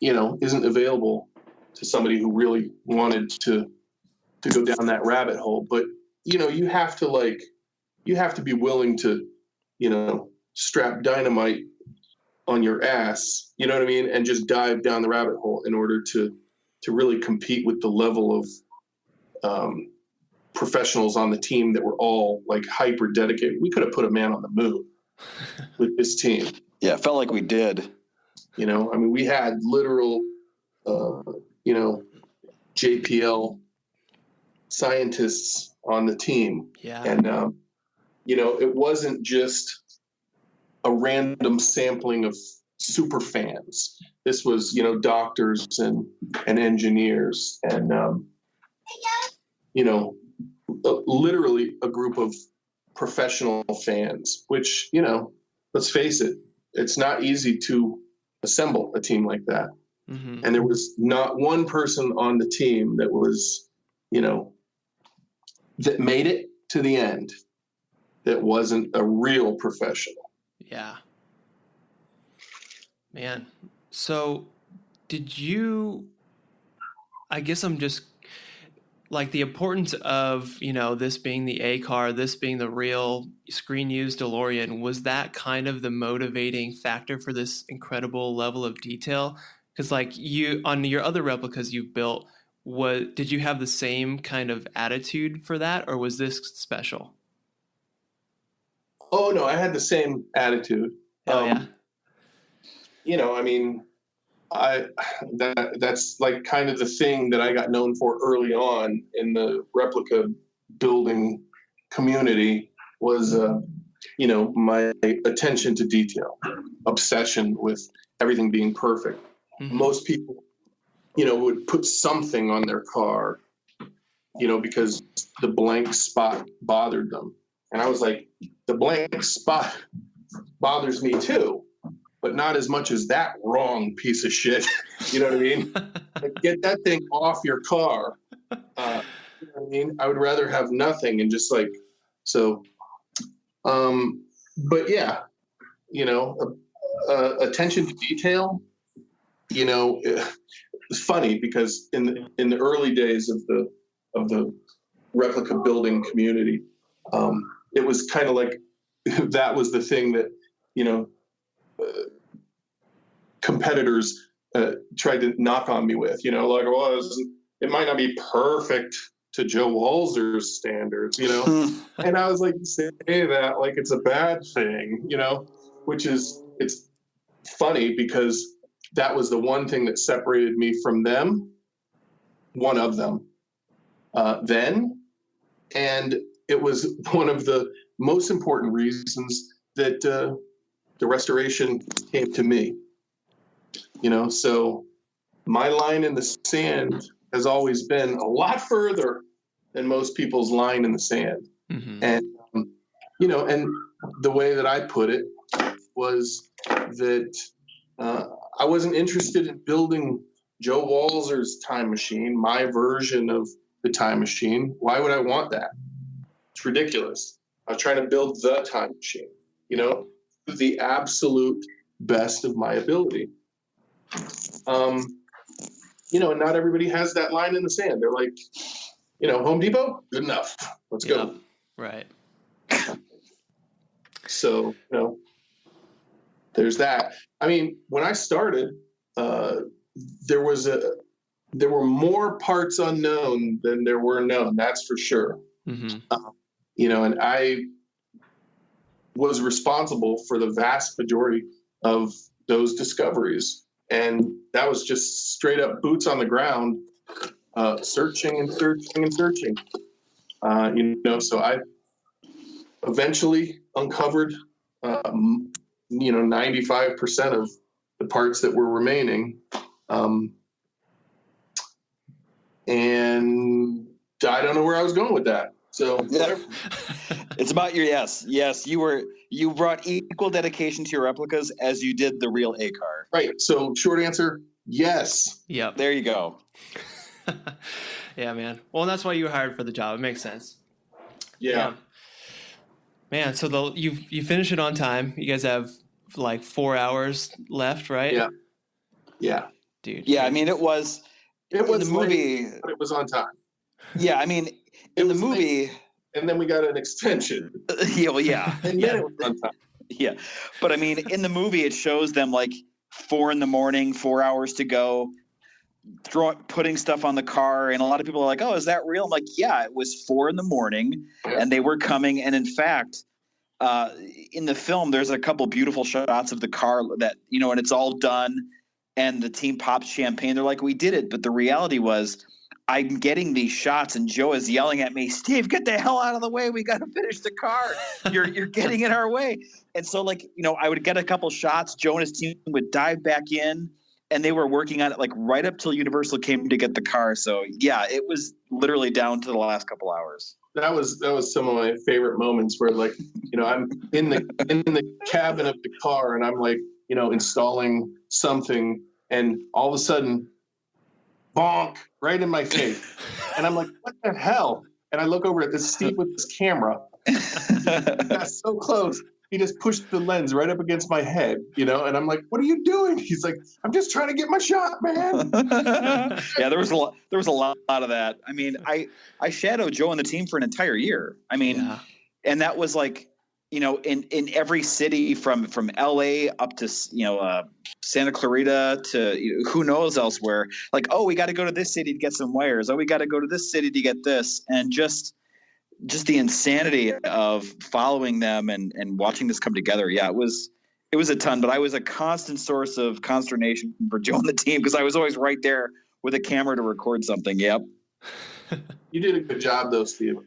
isn't available to somebody who really wanted to go down that rabbit hole. But you have to be willing to strap dynamite on your ass, you know what I mean, and just dive down the rabbit hole in order to really compete with the level of professionals on the team that were all like hyper dedicated. We could have put a man on the moon with this team. Yeah, it felt like we did. We had literal, JPL scientists on the team. Yeah. And, it wasn't just a random sampling of super fans. This was, doctors and engineers and, literally a group of professional fans, which, let's face it, it's not easy to assemble a team like that. Mm-hmm. And there was not one person on the team that was, that made it to the end that wasn't a real professional. Yeah. Man. So did you, I guess I'm just like the importance of, this being the A car, this being the real screen used DeLorean, was that kind of the motivating factor for this incredible level of detail? Because like on your other replicas you've built, did you have the same kind of attitude for that, or was this special? Oh no, I had the same attitude. Oh yeah. That's like kind of the thing that I got known for early on in the replica building community was, my attention to detail, obsession with everything being perfect. Mm-hmm. Most people, would put something on their car, because the blank spot bothered them. And I was like, the blank spot bothers me too, but not as much as that wrong piece of shit. You know what I mean? Like, get that thing off your car. You know what I mean? I would rather have nothing and just like, so, but yeah, attention to detail, it's funny because in the early days of the replica building community, it was kind of like that was the thing that competitors tried to knock on me with, like, well, it might not be perfect to Joe Walser's standards, and I was like, say that like it's a bad thing, which is, it's funny because that was the one thing that separated me from them, one of them, then. And it was one of the most important reasons that the restoration came to me. So my line in the sand has always been a lot further than most people's line in the sand. Mm-hmm. And, and the way that I put it was that I wasn't interested in building Joe Walser's time machine, my version of the time machine. Why would I want that? It's ridiculous. I was trying to build the time machine, the absolute best of my ability. And not everybody has that line in the sand. They're like, Home Depot, good enough. Let's go. Right. So, there's that. I mean, when I started, there were more parts unknown than there were known. That's for sure. Mm-hmm. And I was responsible for the vast majority of those discoveries. And that was just straight up boots on the ground, searching and searching and searching. So I eventually uncovered 95% of the parts that were remaining. And I don't know where I was going with that. So it's about your yes. You brought equal dedication to your replicas as you did the real A car. Right. So short answer, yes. Yep. There you go. Yeah, man. Well, that's why you were hired for the job. It makes sense. Yeah. Man, so you finish it on time. You guys have like 4 hours left, right? Yeah. Yeah. Dude. Yeah, I mean it was the movie, late, but it was on time. Yeah, I mean in the movie, and then we got an extension. Yeah, well, yeah. And then it was on time. Yeah. But I mean in the movie it shows them like 4 a.m, 4 hours to go, putting stuff on the car, and a lot of people are like, "Oh, is that real?" I'm like, "Yeah, it was 4 a.m, and they were coming." And in fact, in the film, there's a couple beautiful shots of the car that and it's all done, and the team pops champagne. They're like, "We did it," but the reality was, I'm getting these shots, and Joe is yelling at me, "Steve, get the hell out of the way! We got to finish the car. You're getting in our way." And so, I would get a couple shots. Joe and his team would dive back in. And they were working on it right up till Universal came to get the car. So yeah, it was literally down to the last couple hours. That was some of my favorite moments where I'm in the cabin of the car and I'm installing something, and all of a sudden, bonk, right in my face. And I'm like, what the hell? And I look over at this Steve with this camera. That's so close. He just pushed the lens right up against my head, and I'm like, "What are you doing?" He's like, "I'm just trying to get my shot, man." Yeah, there was a lot of that. I mean, I shadowed Joe and the team for an entire year. I mean, and that was in every city from LA up to Santa Clarita to who knows elsewhere. Oh, we got to go to this city to get some wires. Oh, we got to go to this city to get this, and just the insanity of following them and watching this come together. Yeah, it was a ton, but I was a constant source of consternation for Joe and the team because I was always right there with a camera to record something. Yep. You did a good job though, Steve.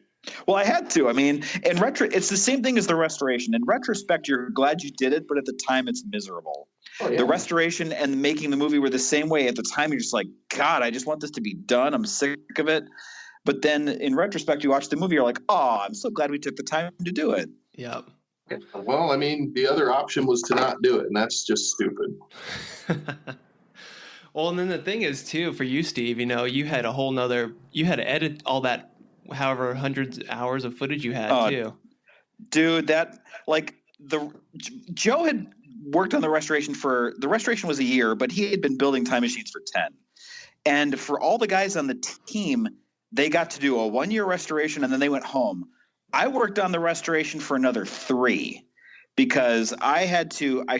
Well, I had to. I mean, it's the same thing as the restoration. In retrospect, you're glad you did it, but at the time it's miserable. Oh, yeah. The restoration and making the movie were the same way. At the time, you're just like, God, I just want this to be done. I'm sick of it. But then in retrospect, you watch the movie, you're like, oh, I'm so glad we took the time to do it. Yep. Well, I mean, the other option was to not do it, and that's just stupid. Well, and then the thing is, too, for you, Steve, you had you had to edit all that, however hundreds of hours of footage you had, too. Dude, Joe had worked on the restoration was a year, but he had been building time machines for 10. And for all the guys on the team, they got to do a 1-year restoration and then they went home. I worked on the restoration for another 3 because I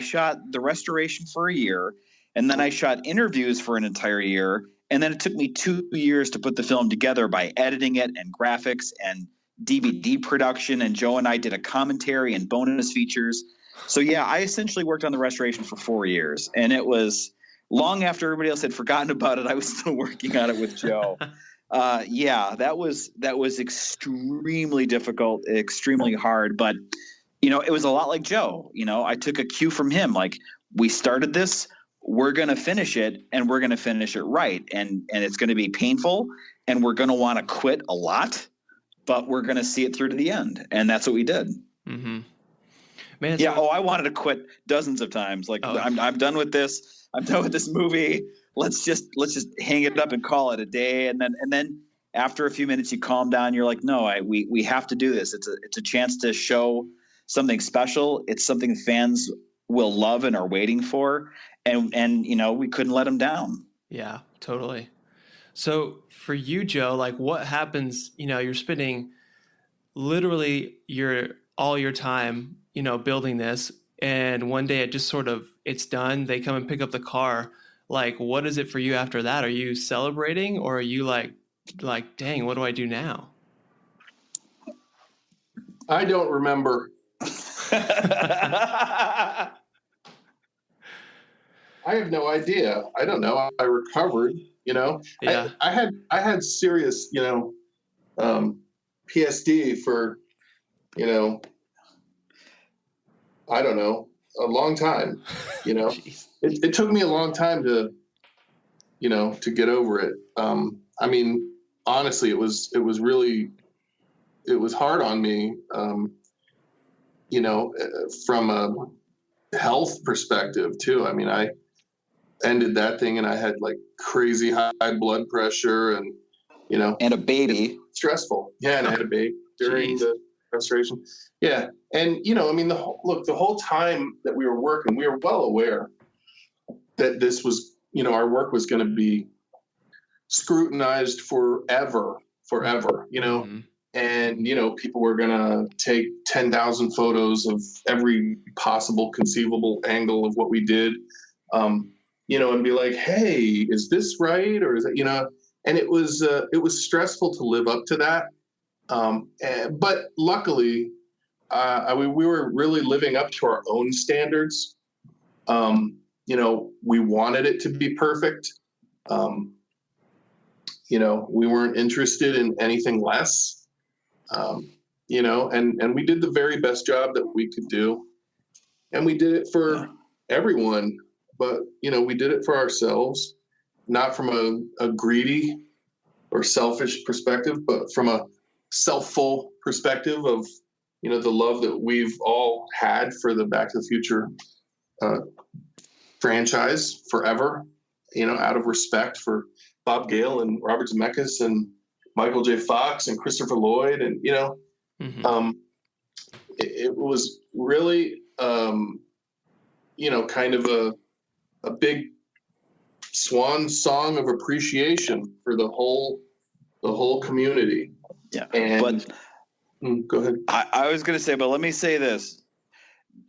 shot the restoration for a year, and then I shot interviews for an entire year. And then it took me 2 years to put the film together by editing it and graphics and DVD production. And Joe and I did a commentary and bonus features. So yeah, I essentially worked on the restoration for 4 years, and it was long after everybody else had forgotten about it. I was still working on it with Joe. That was extremely difficult, extremely hard, but it was a lot like Joe. I took a cue from him. We started this, we're going to finish it, and we're going to finish it right. And it's going to be painful, and we're going to want to quit a lot, but we're going to see it through to the end. And that's what we did. Mm-hmm. Man, I wanted to quit dozens of times. I'm done with this. I'm done with this movie. Let's just hang it up and call it a day. And then after a few minutes, you calm down. You're like, no, we have to do this. It's a chance to show something special. It's something fans will love and are waiting for. And we couldn't let them down. Yeah, totally. So for you, Joe, what happens, you're spending literally all your time, building this, and one day it just it's done. They come and pick up the car. What is it for you after that? Are you celebrating, or are you like, dang, what do I do now? I don't remember. I have no idea. I don't know. I recovered, Yeah. I had serious, PSD for, I don't know, a long time, you know. It took me a long time to get over it. I mean, honestly, it was hard on me, from a health perspective too. I mean, I ended that thing and I had like crazy high blood pressure and, and a baby. Stressful. Yeah. And I had a baby during the restoration. Yeah. And, I mean, the whole time that we were working, we were well aware that this was, our work was going to be scrutinized forever, Mm-hmm. and, people were going to take 10,000 photos of every possible conceivable angle of what we did, and be like, hey, is this right? Or is it, and it was stressful to live up to that. But luckily, we were really living up to our own standards. We wanted it to be perfect. We weren't interested in anything less, and we did the very best job that we could do. And we did it for everyone, but, we did it for ourselves, not from a greedy or selfish perspective, but from a selfful perspective of, the love that we've all had for the Back to the Future franchise forever, out of respect for Bob Gale and Robert Zemeckis and Michael J. Fox and Christopher Lloyd. And, Mm-hmm. It was really, kind of a big swan song of appreciation for the whole community. Yeah. And go ahead. I was going to say, but let me say this.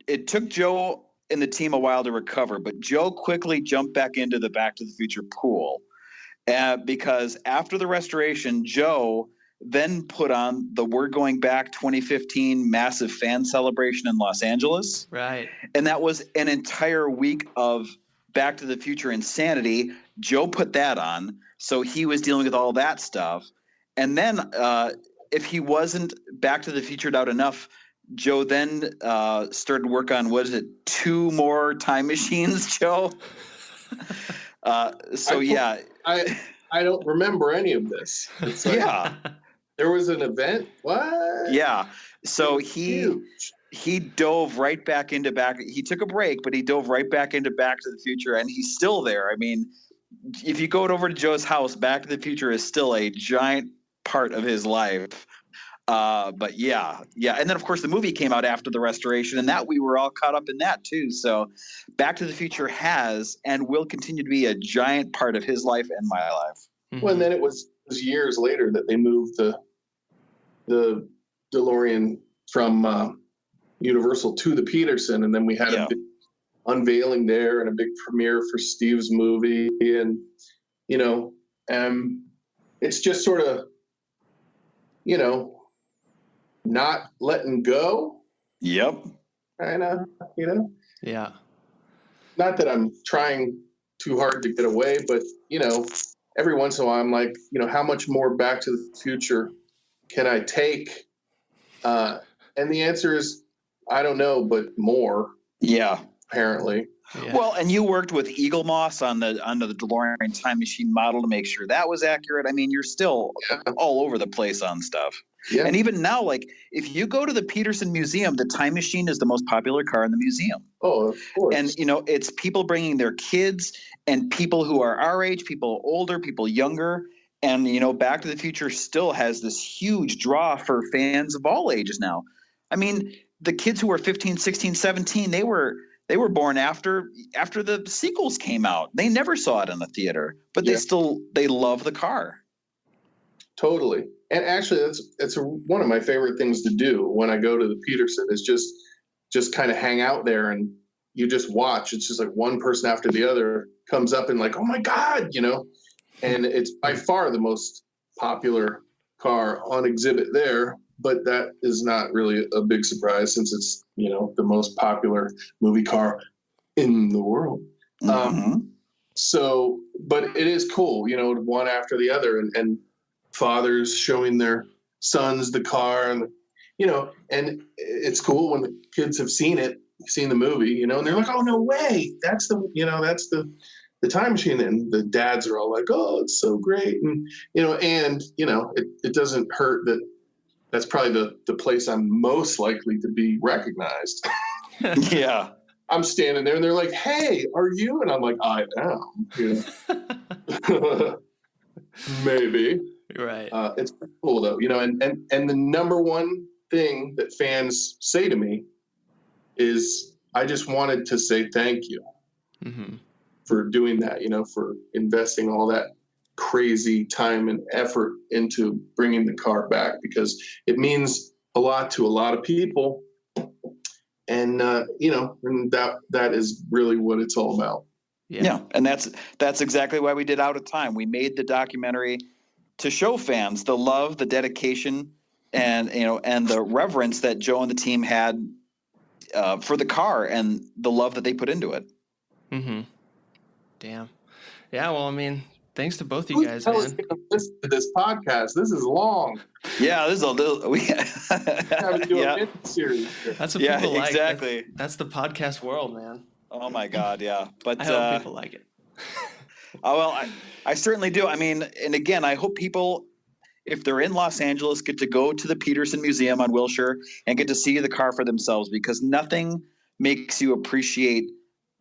It took Joe and the team a while to recover, but Joe quickly jumped back into the Back to the Future pool. Because after the restoration, Joe then put on the We're Going Back 2015 massive fan celebration in Los Angeles. Right. And that was an entire week of Back to the Future insanity. Joe put that on. So he was dealing with all that stuff. And then if he wasn't Back to the Futured out enough, Joe then started work on, 2 more time machines, Joe? I don't remember any of this. It's like, there was an event. What? Yeah. So he dove right back into he took a break, but he dove right back into Back to the Future, and he's still there. I mean, if you go over to Joe's house, Back to the Future is still a giant part of his life. But yeah. And then of course the movie came out after the restoration, and that we were all caught up in that too. So Back to the Future has and will continue to be a giant part of his life and my life. Mm-hmm. Well, and then it was years later that they moved the DeLorean from Universal to the Peterson, and then we had a big unveiling there and a big premiere for Steve's movie, and it's just sort of not letting go. Yep. Kind of, Yeah. Not that I'm trying too hard to get away, but, every once in a while I'm like, how much more Back to the Future can I take? And the answer is, I don't know, but more. Yeah. Apparently. Yeah. Well, and you worked with Eagle Moss on the DeLorean Time Machine model to make sure that was accurate. I mean, you're still all over the place on stuff. Yeah. And even now, like, if you go to the Peterson Museum, the Time Machine is the most popular car in the museum. Oh, of course. And, it's people bringing their kids and people who are our age, people older, people younger. And, Back to the Future still has this huge draw for fans of all ages now. I mean, the kids who are 15, 16, 17, they were born after the sequels came out. They never saw it in the theater, but they love the car. Totally. And actually, it's one of my favorite things to do when I go to the Peterson is just kind of hang out there and you just watch. It's just like one person after the other comes up and like, oh my God, and it's by far the most popular car on exhibit there. But that is not really a big surprise since it's, the most popular movie car in the world. Mm-hmm. But it is cool, one after the other and fathers showing their sons the car and, and it's cool when the kids have seen it, seen the movie, and they're like, oh, no way. That's the time machine. And the dads are all like, oh, it's so great. And, it doesn't hurt that that's probably the place I'm most likely to be recognized. Yeah. I'm standing there and they're like, hey, are you? And I'm like, I am. Maybe. Right. It's cool though, and the number one thing that fans say to me is, I just wanted to say thank you for doing that, for investing all that crazy time and effort into bringing the car back, because it means a lot to a lot of people. And, and that is really what it's all about. Yeah. And that's exactly why we did Outatime. We made the documentary to show fans the love, the dedication, and the reverence that Joe and the team had for the car and the love that they put into it. Mm-hmm. Damn. Yeah. Well, I mean, thanks to both you guys, man. Listen to this podcast. This is long. Yeah, this is a little. We have to do a mini-series. That's what people like. Exactly. That's the podcast world, man. Oh my God, yeah. But I hope people like it. Well, I certainly do. I mean, and again, I hope people, if they're in Los Angeles, get to go to the Peterson Museum on Wilshire and get to see the car for themselves, because nothing makes you appreciate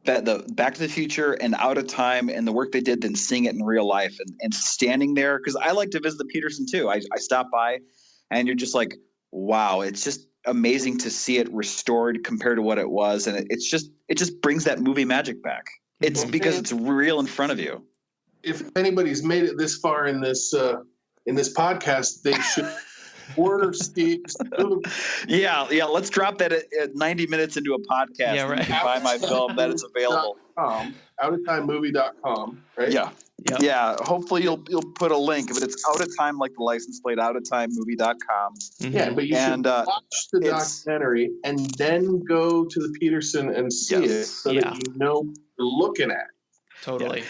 that the Back to the Future and Outatime and the work they did than seeing it in real life and standing there. Because I like to visit the Peterson too. I stop by and you're just like, wow, it's just amazing to see it restored compared to what it was. And it just brings that movie magic back. It's because it's real in front of you. If anybody's made it this far in this podcast, they should order Steve's movie. Yeah. Let's drop that at 90 minutes into a podcast. Yeah, right. You can buy my film that it's available. Outatimevmovie.com, right? Yeah. Yep. Yeah. Hopefully you'll put a link, but it's Outatime, like the license plate, outatimevmovie.com. Yeah, but you should watch the documentary and then go to the Peterson and see it so that you know what you're looking at. Totally. Yeah.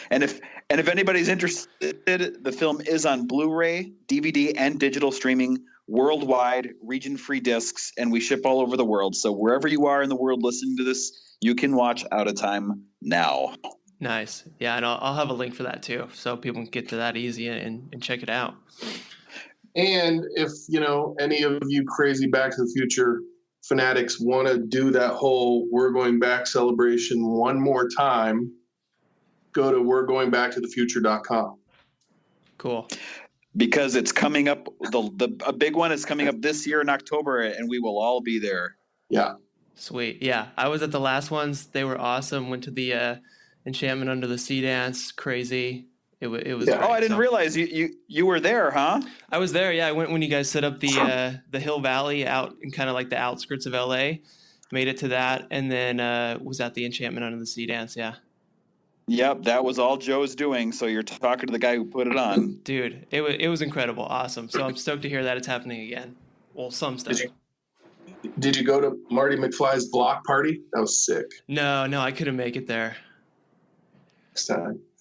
And if anybody's interested, the film is on Blu-ray, DVD, and digital streaming worldwide, region-free discs, and we ship all over the world. So wherever you are in the world listening to this, you can watch Outatime now. Nice. Yeah, and I'll have a link for that too, so people can get to that easy and check it out. And if, any of you crazy Back to the Future fanatics want to do that whole We're Going Back celebration one more time, go to we'regoingbacktothefuture.com. Cool. Because it's coming up, a big one is coming up this year in October, and we will all be there. Yeah. Sweet. Yeah, I was at the last ones. They were awesome. Went to the Enchantment Under the Sea dance. Crazy. It was great. Oh, I didn't realize you were there, huh? I was there. Yeah, I went when you guys set up the Hill Valley out in kind of like the outskirts of LA. Made it to that, and then was at the Enchantment Under the Sea dance. Yeah. Yep, that was all Joe's doing. So you're talking to the guy who put it on. Dude, it was incredible. Awesome. So I'm stoked to hear that it's happening again. Well, some stuff. Did you go to Marty McFly's block party? That was sick. No, I couldn't make it there.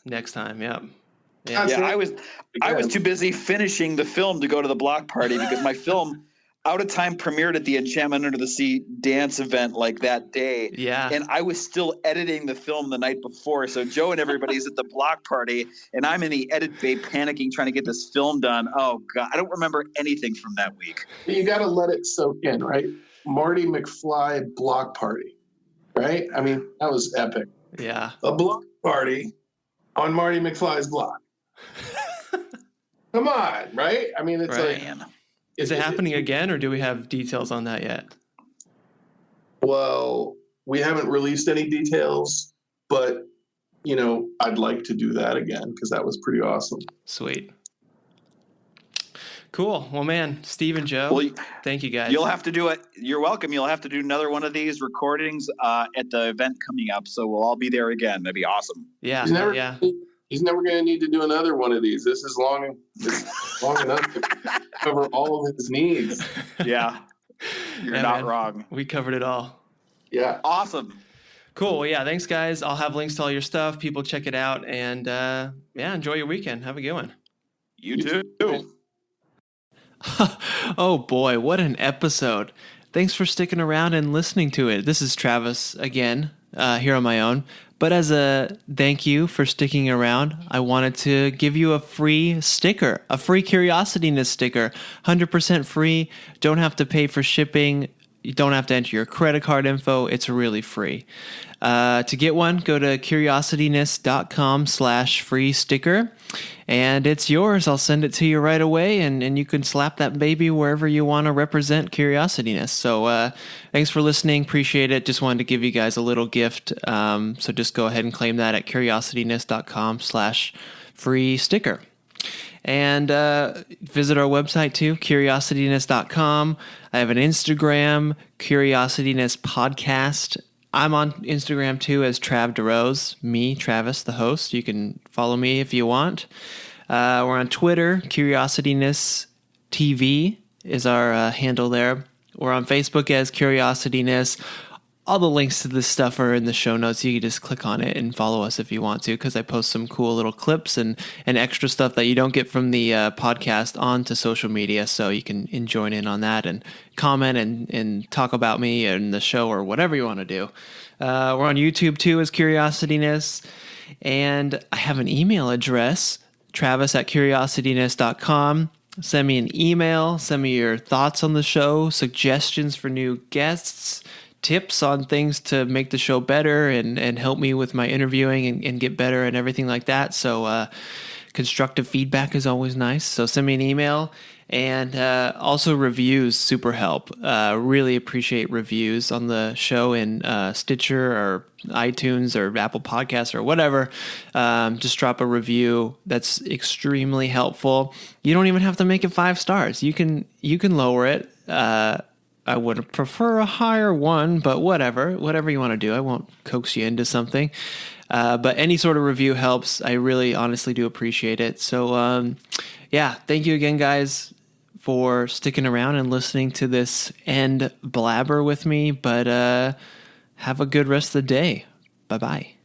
Next time, yep. Yeah, I was too busy finishing the film to go to the block party because my film Outatime premiered at the Enchantment Under the Sea dance event like that day. Yeah. And I was still editing the film the night before. So Joe and everybody's at the block party and I'm in the edit bay panicking trying to get this film done. Oh God, I don't remember anything from that week. You got to let it soak in, right? Marty McFly block party, right? I mean, that was epic. Yeah. A block party on Marty McFly's block. Come on, right? I mean, it's right. Is it happening again, or do we have details on that yet? Well, we haven't released any details, but, I'd like to do that again because that was pretty awesome. Sweet. Cool. Well, man, Steve and Joe, thank you guys. You'll have to do it. You're welcome. You'll have to do another one of these recordings at the event coming up, so we'll all be there again. That'd be awesome. Yeah, He's never going to need to do another one of these. This is long enough to cover all of his needs. Yeah. You're not wrong. We covered it all. Yeah. Awesome. Cool. Well, yeah, thanks, guys. I'll have links to all your stuff. People check it out. And, enjoy your weekend. Have a good one. You too. Oh, boy. What an episode. thanks for sticking around and listening to it. This is Travis again, here on my own. But as a thank you for sticking around, I wanted to give you a free sticker, a free Curiosityness sticker, 100% free. Don't have to pay for shipping. You don't have to enter your credit card info. It's really free. To get one, go to curiosityness.com/free sticker, and it's yours. I'll send it to you right away, and you can slap that baby wherever you want to represent Curiosityness. So thanks for listening. Appreciate it. Just wanted to give you guys a little gift. So just go ahead and claim that at curiosityness.com/free sticker. And visit our website too, curiosityness.com. I have an Instagram, Curiosityness Podcast. I'm on Instagram too as Trav DeRose, me, Travis, the host. You can follow me if you want. We're on Twitter, Curiosityness TV is our handle there. We're on Facebook as Curiosityness. All the links to this stuff are in the show notes. You can just click on it and follow us if you want to, because I post some cool little clips and extra stuff that you don't get from the podcast onto social media. So you can join in on that and comment and talk about me and the show or whatever you want to do. We're on YouTube too as Curiosityness. And I have an email address, travis@curiosityness.com. Send me an email. Send me your thoughts on the show, suggestions for new guests, tips on things to make the show better and help me with my interviewing and get better and everything like that. So constructive feedback is always nice. So send me an email. And also reviews super help. Really appreciate reviews on the show in Stitcher or iTunes or Apple Podcasts or whatever. Just drop a review. That's extremely helpful. You don't even have to make it 5 stars. You can lower it. I would prefer a higher one, but whatever you want to do. I won't coax you into something. But any sort of review helps. I really honestly do appreciate it. So, thank you again, guys, for sticking around and listening to this end blabber with me. But have a good rest of the day. Bye-bye.